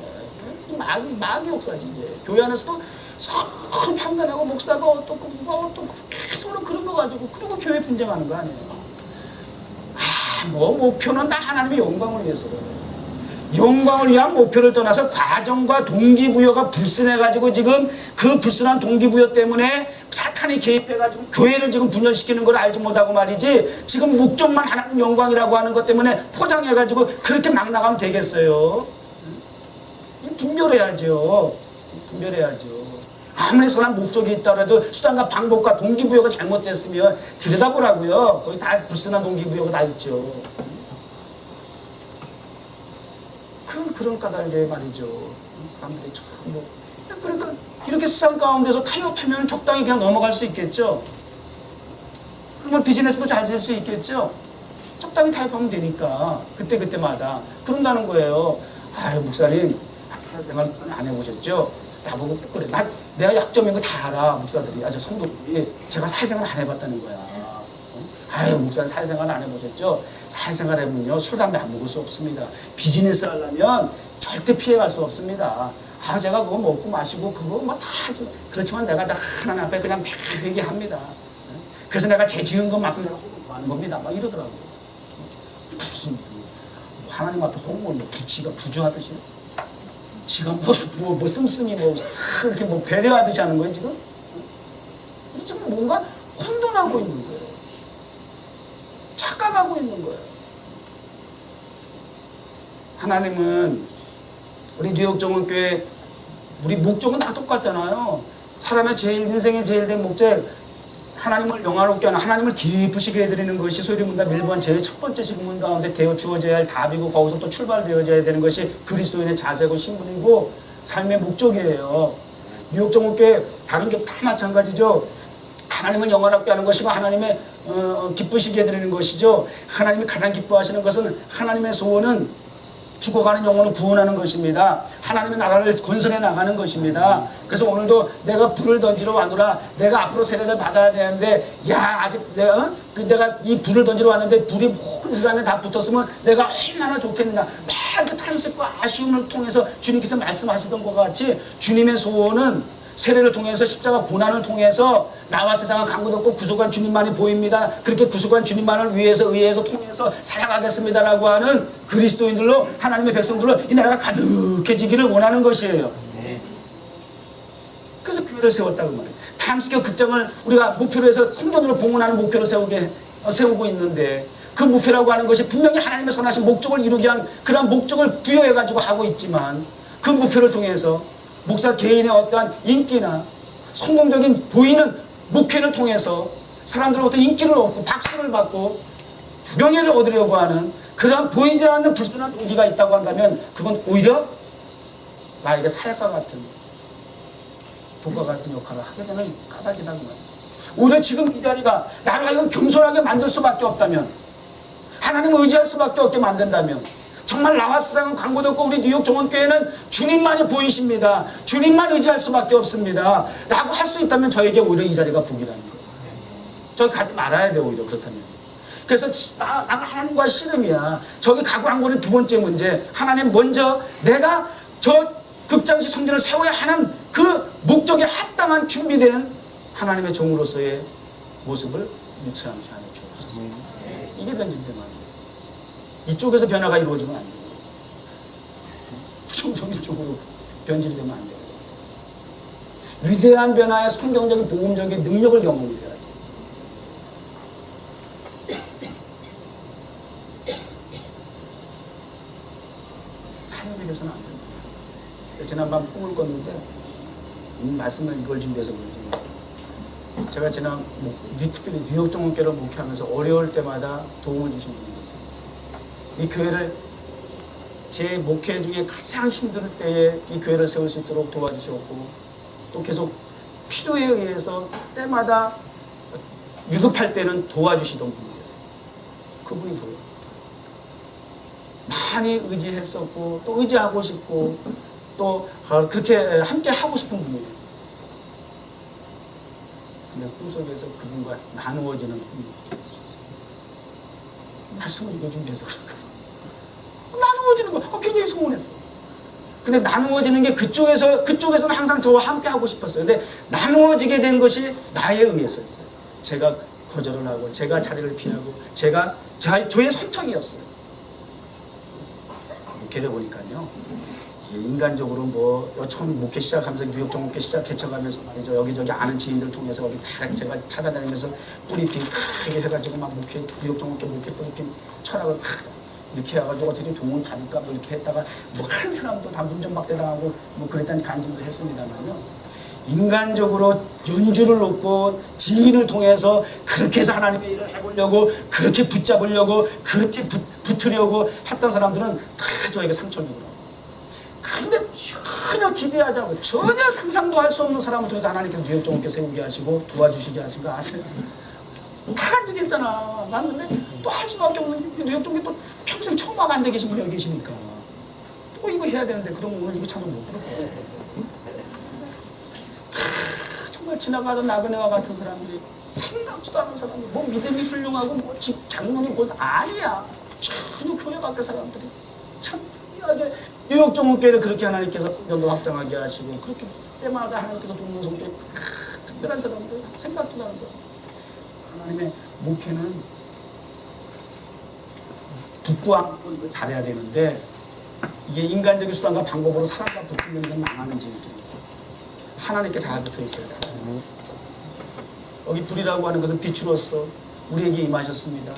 마귀 역사지, 이게. 교회 안에서도 서로 판단하고 목사가 어떻고 누가 어떻고 서로 그런 거 가지고 그리고 교회 분쟁하는 거 아니에요. 뭐 목표는 다 하나님의 영광을 위해서 그래. 영광을 위한 목표를 떠나서 과정과 동기부여가 불순해가지고 지금 그 불순한 동기부여 때문에 사탄이 개입해가지고 교회를 지금 분열시키는 걸 알지 못하고 말이지, 지금 목적만 하나님 영광이라고 하는 것 때문에 포장해가지고 그렇게 막 나가면 되겠어요? 분별해야죠. 분별해야죠. 아무리 선한 목적이 있더라도 수단과 방법과 동기부여가 잘못됐으면 들여다보라고요. 거기 다 불순한 동기부여가 다 있죠. 그런 까닭에 말이죠. 사람들이 참 뭐. 그러니까 이렇게 세상 가운데서 타협하면 적당히 그냥 넘어갈 수 있겠죠. 그러면 비즈니스도 잘 될 수 있겠죠. 적당히 타협하면 되니까 그때마다 그런다는 거예요. 아유, 목사님 사회생활 안 해보셨죠? 나보고 그래, 내가 약점인 거 다 알아. 목사들이, 저 성도들이 제가 사회생활 안 해봤다는 거야. 아유, 목사님 사회생활 안 해보셨죠? 사회생활 해보면요, 술, 담배 안 먹을 수 없습니다. 비즈니스 하려면 절대 피해갈 수 없습니다. 제가 그거 먹고 마시고 그거 뭐 다 하지. 그렇지만 내가 다 하나님 앞에 그냥 회개합니다. 그래서 내가 죄 지은 것만큼 내가 호흡하는 겁니다. 막 이러더라고요. 무슨 하나님 앞에 호흡을 지가 부주하듯이, 지가 뭐 씀씀이 이렇게 배려하듯이 하는 거예요, 지금? 지금 뭔가 혼돈하고 있는 거예요. 착각하고 있는 거예요. 하나님은 우리 뉴욕정원교회 우리 목적은 다 똑같잖아요. 사람의 인생의 제일 된 목적, 하나님을 영화롭게 하는, 하나님을 기쁘시게 해드리는 것이 소위 문답 1번 제일 첫 번째 질문 가운데 되어 주어져야 할 답이고, 거기서 또 출발되어져야 되는 것이 그리스도인의 자세고 신분이고 삶의 목적이에요. 뉴욕정원교회 다른 게 다 마찬가지죠. 하나님을 영화롭게 하는 것이고 하나님의 기쁘시게 해드리는 것이죠. 하나님이 가장 기뻐하시는 것은, 하나님의 소원은 죽어가는 영혼을 구원하는 것입니다. 하나님의 나라를 건설해 나가는 것입니다. 그래서 오늘도 내가 불을 던지러 왔노라. 내가 앞으로 세례를 받아야 되는데, 아직 내가 이 불을 던지러 왔는데 불이 모든 세상에 다 붙었으면 내가 얼마나 좋겠느냐. 막 이렇게 탄식과 아쉬움을 통해서 주님께서 말씀하시던 것 같이, 주님의 소원은 세례를 통해서 십자가 고난을 통해서 나와 세상은 강구도 없고 구속한 주님만이 보입니다. 그렇게 구속한 주님만을 위해서 의해서 통해서 살아가겠습니다라고 하는 그리스도인들로, 하나님의 백성들로 이 나라가 가득해지기를 원하는 것이에요. 그래서 교회를 세웠다고 말해요. 탐스퀘어 극장을 우리가 목표로 해서 성도들을 봉헌하는 목표로 세우고 있는데, 그 목표라고 하는 것이 분명히 하나님의 선하신 목적을 이루기 위한 그런 목적을 부여해가지고 하고 있지만, 그 목표를 통해서 목사 개인의 어떠한 인기나 성공적인 보이는 목회를 통해서 사람들로부터 인기를 얻고 박수를 받고 명예를 얻으려고 하는 그러한 보이지 않는 불순한 동기가 있다고 한다면, 그건 오히려 나에게 사역과 같은, 독과 같은 역할을 하게 되는 까닭이라는 거예요. 오히려 지금 이 자리가 나를 이거 겸손하게 만들 수밖에 없다면, 하나님을 의지할 수밖에 없게 만든다면, 정말 나와 세상은 광고도 없고 우리 뉴욕 정원교회는 주님만이 보이십니다. 주님만 의지할 수밖에 없습니다. 라고 할 수 있다면 저에게 오히려 이 자리가 복이라는 거예요. 저기 가지 말아야 돼요, 오히려 그렇다면. 그래서 나는 하나님과 씨름이야. 저기 가고 한 거는 두 번째 문제. 하나님 먼저 내가 저 극장시 성전을 세워야 하는 그 목적에 합당한 준비된 하나님의 종으로서의 모습을 잃지 않게 하여 주옵소서. 이게 변질되면 안 돼요. 이쪽에서 변화가 이루어지면 안 돼요. 부정적인 쪽으로 변질이 되면 안 돼요. 위대한 변화의 성경적인 복음적인 능력을 경험해야죠. 타협이 돼서는 안 됩니다. 지난밤 꿈을 꿨는데 말씀을 이걸 준비해서 그러지. 제가 특별히 뉴욕 정원교회를 목회하면서 어려울 때마다 도움을 주신 분이 있어요. 이 교회를 제 목회 중에 가장 힘들 때에 이 교회를 세울 수 있도록 도와주셨고, 또 계속 필요에 의해서 때마다 위급할 때는 도와주시던 분이 계세요. 그분이 보여요. 많이 의지했었고 또 의지하고 싶고 또 그렇게 함께 하고 싶은 분이에요. 근데 꿈속에서 그분과 나누어지는 꿈이 말씀을 읽어준대서 나누어지는 거 굉장히 소원했어. 근데 나누어지는 게 그쪽에서는 항상 저와 함께 하고 싶었어요. 근데 나누어지게 된 것이 나에 의해서였어요. 제가 거절을 하고 제가 자리를 피하고 저의 선택이었어요. 목회를 보니까요, 인간적으로 처음 목회 시작하면서 뉴욕종 목회 개척하면서 말이죠, 여기저기 아는 지인들 통해서 여기 다 제가 찾아다니면서 뿌리핀 크게 해가지고 막 뉴욕종 목회 뿌리핀 철학을 막 이렇게 해가지고 어떻게 도움을 받을까 이렇게 했다가 한 사람도 다 문전박대 당하고 그랬다는 간증도 했습니다만요. 인간적으로 연주를 놓고 지인을 통해서 그렇게 해서 하나님의 일을 해보려고 그렇게 붙잡으려고 그렇게 붙으려고 했던 사람들은 다 저에게 상처를 주더라고요. 근데 전혀 기대하지 않고 전혀 상상도 할 수 없는 사람을 통해서 하나님께서 뉴욕종교회 세우게 하시고 도와주시게 하신 거 아세요? 다 간증했잖아. 나는 근데 또 할 수밖에 없는 게 뉴욕종교회 또 평생 처음 와서 앉아 계신 분이 여기 계시니까 또 이거 해야 되는데 그럼 오늘 이거 찬송 못 부르고 정말 지나가던 나그네와 같은 사람들이 생각지도 않은 사람들 믿음이 훌륭하고 집 장로님 본 아니야. 전혀 교회 밖의 사람들이 참 특이하게 뉴욕종교회를 그렇게 하나님께서 연도 확장하게 하시고 그렇게 때마다 하나님께서 돕는 성도의 특별한 사람들 생각지도 않은 사람. 하나님의 목회는 붙고 안고 이걸 잘해야 되는데 이게 인간적인 수단과 방법으로 사람과 붙으면 건 망하는 짓이죠. 하나님께 잘 붙어 있어야 돼요. 여기 불이라고 하는 것은 빛으로서 우리에게 임하셨습니다.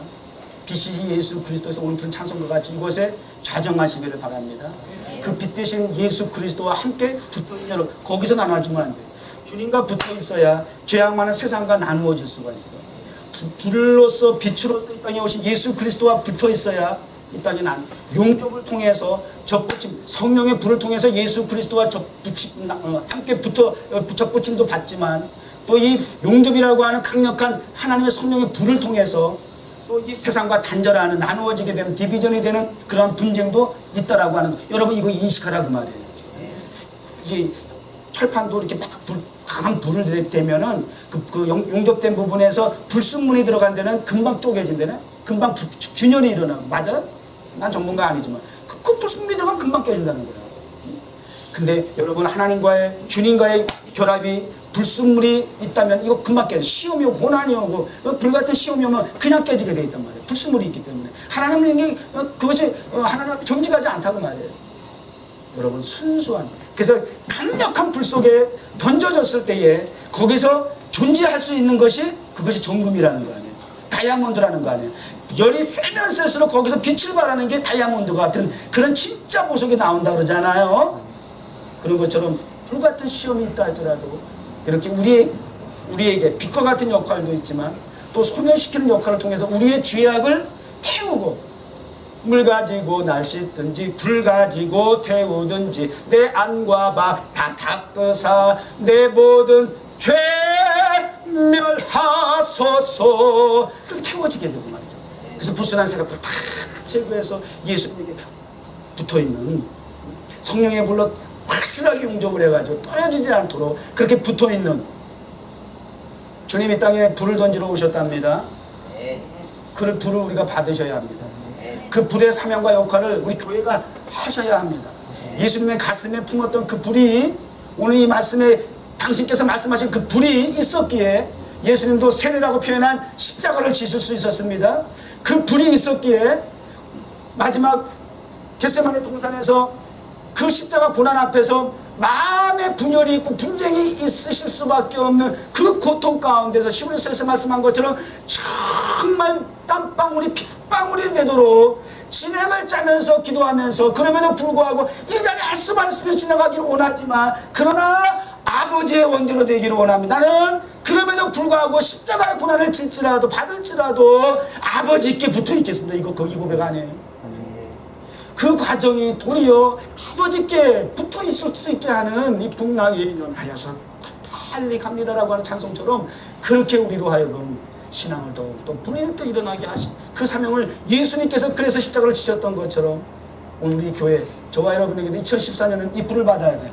빛이 예수 그리스도에서 오늘 든 찬송과 같이 이곳에 좌정하시기를 바랍니다. 그 빛 대신 예수 그리스도와 함께 붙어 있는 여러분, 거기서 나눠주면 안 돼요. 주님과 붙어 있어야 죄악 많은 세상과 나누어질 수가 있어. 불로서 빛으로서 이 땅에 오신 예수 그리스도와 붙어 있어야 이 땅에 용접을 통해서 접붙임, 성령의 불을 통해서 예수 그리스도와 함께 접붙임도 받지만 또 이 용접이라고 하는 강력한 하나님의 성령의 불을 통해서 또 이 세상과 단절하는 나누어지게 되는 디비전이 되는 그런 분쟁도 있다라고 하는 거. 여러분 이거 인식하라고 말이에요. 이게 철판도 이렇게 막 강한 불을 대면은 그 용접된 부분에서 불순물이 들어간 데는 금방 쪼개진다네. 금방 균열이 일어나고. 맞아요? 난 전문가 아니지만 그 불순물이 들어가면 금방 깨진다는 거예요. 근데 여러분 하나님과의 주님과의 결합이 불순물이 있다면 이거 금방 깨져. 시험이 오고 고난이 오고 불같은 시험이 오면 그냥 깨지게 돼 있단 말이에요. 불순물이 있기 때문에 하나님은 그것이 하나님 정직하지 않다고 말이에요. 여러분 순수한, 그래서 강력한 불 속에 던져졌을 때에 거기서 존재할 수 있는 것이 그것이 정금이라는 거 아니에요. 다이아몬드라는 거 아니에요. 열이 세면 셀수록 거기서 빛을 발하는 게 다이아몬드 같은 그런 진짜 보석이 나온다 그러잖아요. 그런 것처럼 불같은 시험이 있다 할지라도 이렇게 우리에게 빛과 같은 역할도 있지만 또 소멸시키는 역할을 통해서 우리의 죄악을 태우고, 물 가지고 날 씻든지 불 가지고 태우든지 내 안과 박 다 닦으사 내 모든 죄 멸하소서. 그럼 태워지게 되고 말이죠. 그래서 불순한 생각들 다 제거해서 예수님에게 붙어있는 성령의 불로 확실하게 용접을 해가지고 떨어지지 않도록 그렇게 붙어있는 주님이 땅에 불을 던지러 오셨답니다. 그 불을 우리가 받으셔야 합니다. 그 불의 사명과 역할을 우리 교회가 하셔야 합니다. 예수님의 가슴에 품었던 그 불이 오늘 이 말씀에 당신께서 말씀하신 그 불이 있었기에 예수님도 세례라고 표현한 십자가를 지실 수 있었습니다. 그 불이 있었기에 마지막 겟세마네 동산에서 그 십자가 고난 앞에서 마음의 분열이 있고 분쟁이 있으실 수밖에 없는 그 고통 가운데서 히브리서에서 말씀한 것처럼 정말 땀방울이 핏방울이 되도록 진행을 짜면서 기도하면서 그럼에도 불구하고 이 자리에 햇수만 스며 지나가기를 원하지만 그러나 아버지의 원대로 되기를 원합니다. 나는 그럼에도 불구하고 십자가의 고난을 질지라도 받을지라도 아버지께 붙어 있겠습니다. 이거 거기 고백 아니에요. 그 과정이 도리어 아버지께 붙어 있을 수 있게 하는 이 풍랑이 일어나여서 빨리 갑니다라고 하는 찬송처럼 그렇게 우리로 하여금 신앙을 더욱더 불의있게 일어나게 하신 그 사명을 예수님께서 그래서 십자가를 지셨던 것처럼 오늘 우리 교회 저와 여러분에게도 2014년은 이 불을 받아야 돼.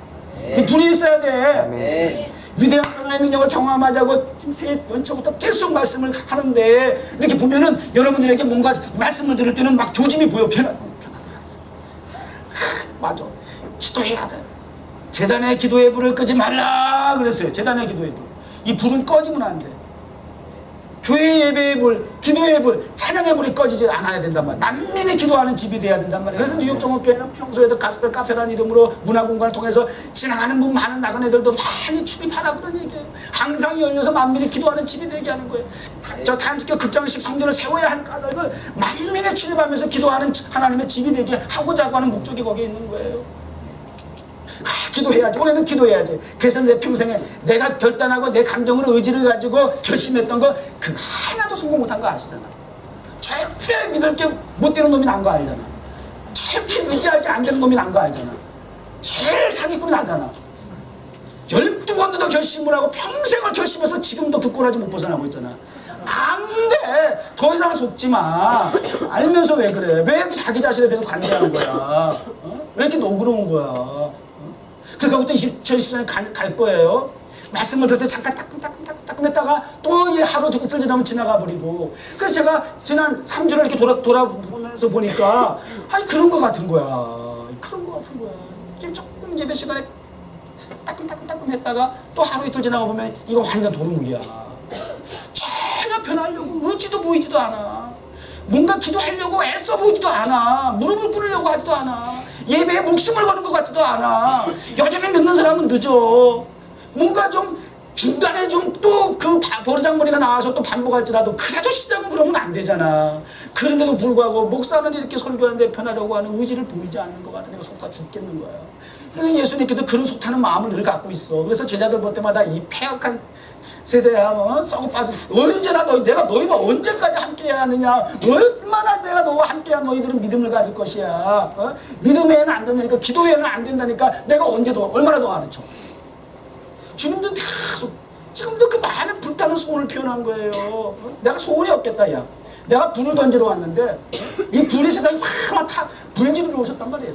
이 불이 있어야 돼. 위대한 하나님의 능력을 경험하자고 지금 새 연초부터 계속 말씀을 하는데 이렇게 보면은 여러분들에게 뭔가 말씀을 들을 때는 막 조짐이 보여. 맞아. 기도해야 돼. 제단의 기도의 불을 끄지 말라 그랬어요. 제단의 기도의 불. 이 불은 꺼지면 안 돼. 교회 예배의 불, 기도의 불, 찬양의 불이 꺼지지 않아야 된단 말이야. 만민이 기도하는 집이 돼야 된단 말이야. 그래서 뉴욕 종합교회는 평소에도 가스펠 카페라는 이름으로 문화공간을 통해서 지나가는 분 많은 나그네들도 많이 출입하라 그런 얘기예요. 항상 열려서 만민이 기도하는 집이 되게 하는 거예요. 저 타임스퀘어 극장식 성전을 세워야 할 까닭을 만민이 출입하면서 기도하는 하나님의 집이 되게 하고자 하는 목적이 거기에 있는 거예요. 기도해야지. 올해는 기도해야지. 그래서 내 평생에 내가 결단하고 내 감정으로 의지를 가지고 결심했던 거 그 하나도 성공 못한 거 아시잖아. 절대 믿을 게 못 되는 놈이 난 거 알잖아. 절대 의지할 게 안 되는 놈이 난 거 알잖아. 제일 사기꾼이 나잖아. 12번도 더 결심을 하고 평생을 결심해서 지금도 그 꼬라지 못 벗어나고 있잖아. 안 돼. 더 이상 속지 마. 알면서 왜 그래? 왜 자기 자신에 대해서 관대하는 거야? 어? 왜 이렇게 너그러운 거야? 어? 그러니까 그때 2014년 갈 거예요. 말씀을 들어서 잠깐 따끔 했다가 또 하루 이틀 지나면 지나가 버리고. 그래서 제가 지난 3주를 이렇게 돌아보면서 보니까 아니 그런 거 같은 거야. 그런 거 같은 거야. 지금 조금 예배 시간에 따끔 했다가 또 하루 이틀 지나가 보면 이거 완전 도루묵이야. 전혀 변하려고 의지도 보이지도 않아. 뭔가 기도하려고 애써 보이지도 않아. 무릎을 꿇으려고 하지도 않아. 예배에 목숨을 거는 것 같지도 않아. 여전히 늦는 사람은 늦어. 뭔가 좀 중간에 좀 또 그 버르장머리가 나와서 또 반복할지라도 그래도 시작은 그러면 안 되잖아. 그런데도 불구하고 목사는 이렇게 설교하는데 변하려고 하는 의지를 보이지 않는 것 같아. 내가 속다 죽겠는 거야. 그러니까 예수님께도 그런 속타는 마음을 늘 갖고 있어. 그래서 제자들 볼 때마다 이 폐악한 세대야, 썩어 빠진, 언제나 내가 너희와 언제까지 함께해야 하느냐, 얼마나 내가 너와 함께한 너희들은 믿음을 가질 것이야. 어? 믿음에는 안 된다니까, 기도에는 안 된다니까, 내가 언제 얼마나 더 가르쳐. 주님도 계속 지금도 그 마음에 불타는 소원을 표현한 거예요. 어? 내가 소원이 없겠다, 야. 내가 불을 던지러 왔는데 이 불이 세상에 확 불지르러 오셨단 말이에요.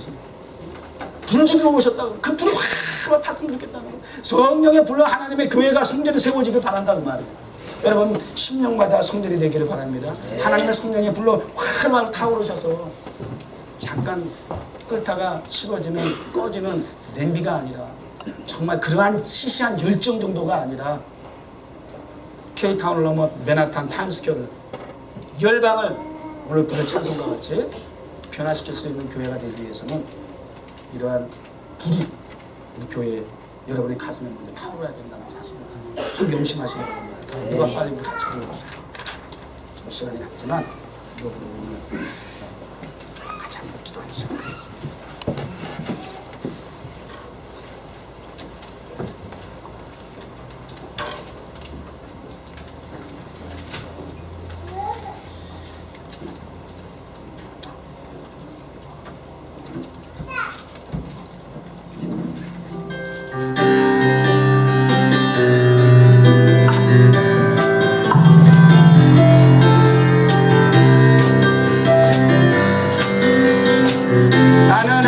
불지르러 오셨다고. 그 불이 확 타트려 죽겠다는 거예요. 성령의 불로 하나님의 교회가 성전이 세워지길 바란다는 말이에요. 여러분 10년마다 성전이 되기를 바랍니다. 하나님의 성령의 불로 활활 타오르셔서 잠깐 끓다가 식어지는 꺼지는 냄비가 아니라 정말 그러한 시시한 열정 정도가 아니라 K타운을 넘어 맨하탄 타임스퀘어를 열방을 오늘 부른 찬송과 같이 변화시킬 수 있는 교회가 되기 위해서는 이러한 불이 우리 교회 여러분의 가슴에 먼저 타오르야 된다는 사실을 좀 명심하시기 바랍니다. 누가 빨리 같이 불러주세요. 좀 시간이 갔지만 이거 오늘 같이 한번 기도하는 시간 가겠습니다. 나는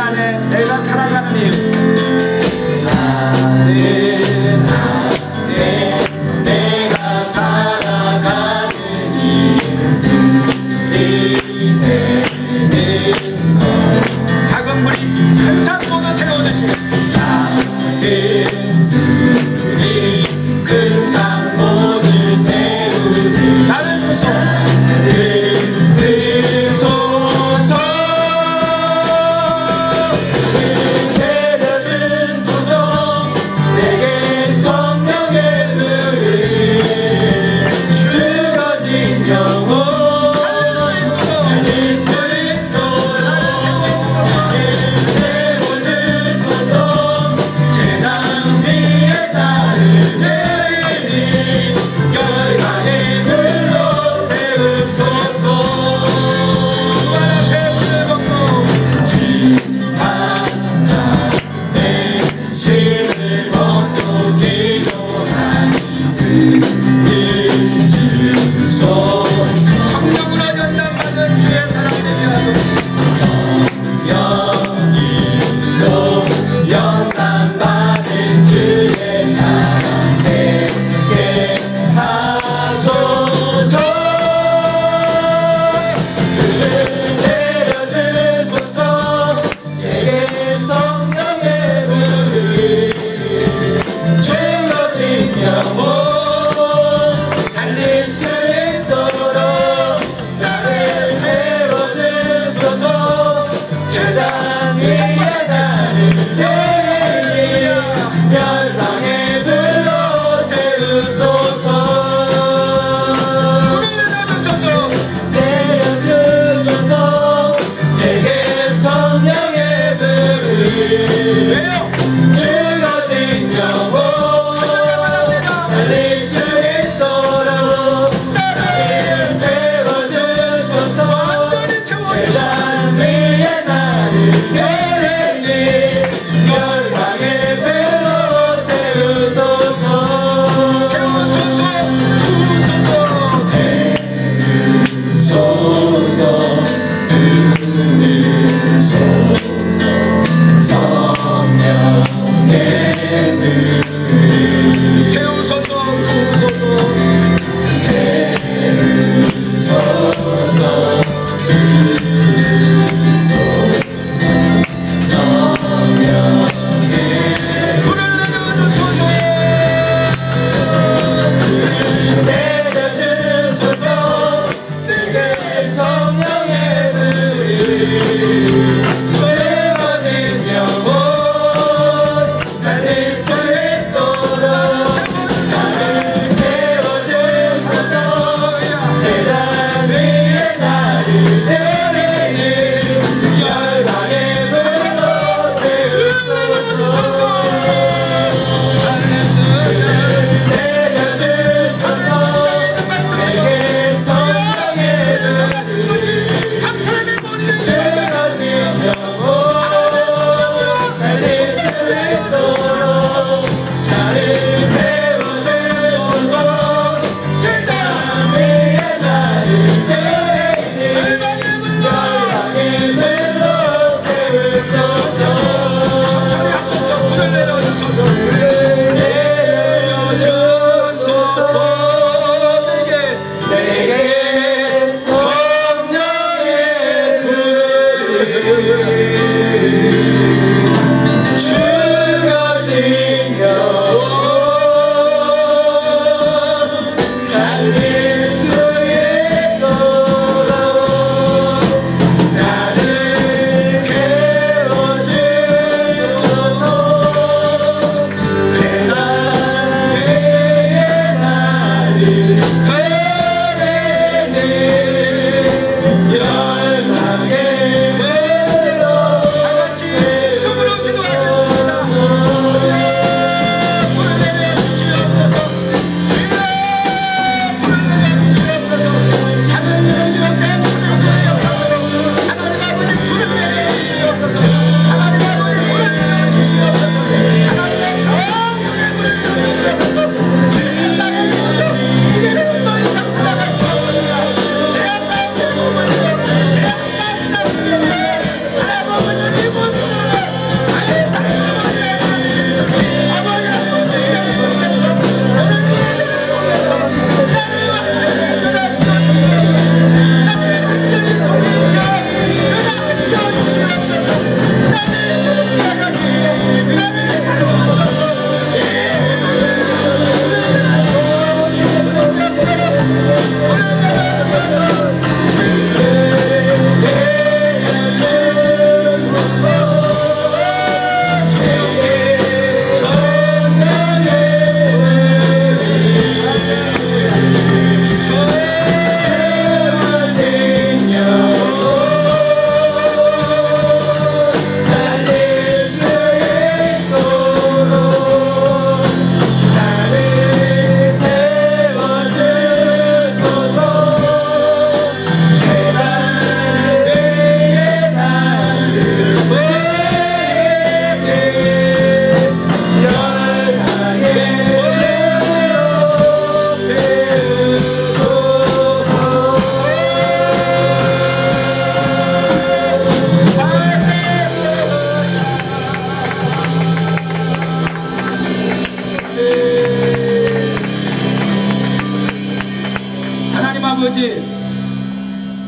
아버지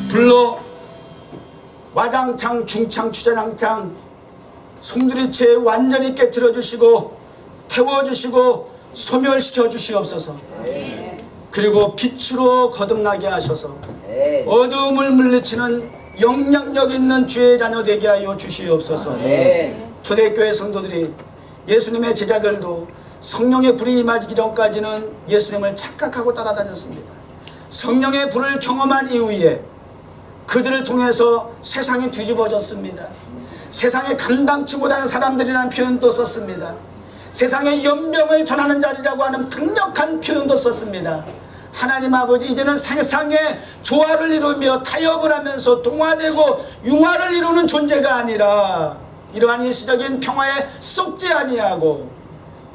불러 와장창 중창 추자장창 송두리째 완전히 깨뜨려 주시고 태워주시고 소멸시켜 주시옵소서. 그리고 빛으로 거듭나게 하셔서 어두움을 물리치는 영향력 있는 주의 자녀 되게 하여 주시옵소서. 초대교회 성도들이 예수님의 제자들도 성령의 불이 임하기 전까지는 예수님을 착각하고 따라다녔습니다. 성령의 불을 경험한 이후에 그들을 통해서 세상이 뒤집어졌습니다. 세상에 감당치 못하는 사람들이라는 표현도 썼습니다. 세상의 연병을 전하는 자리라고 하는 강력한 표현도 썼습니다. 하나님 아버지, 이제는 세상에 조화를 이루며 타협을 하면서 동화되고 융화를 이루는 존재가 아니라 이러한 일시적인 평화에 쏙지 아니하고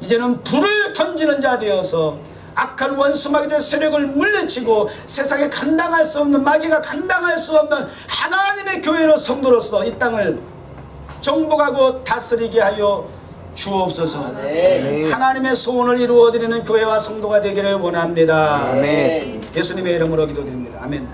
이제는 불을 던지는 자 되어서 악한 원수 마귀들의 세력을 물리치고 세상에 감당할 수 없는, 마귀가 감당할 수 없는 하나님의 교회로 성도로서 이 땅을 정복하고 다스리게 하여 주옵소서. 하나님의 소원을 이루어드리는 교회와 성도가 되기를 원합니다. 예수님의 이름으로 기도드립니다. 아멘.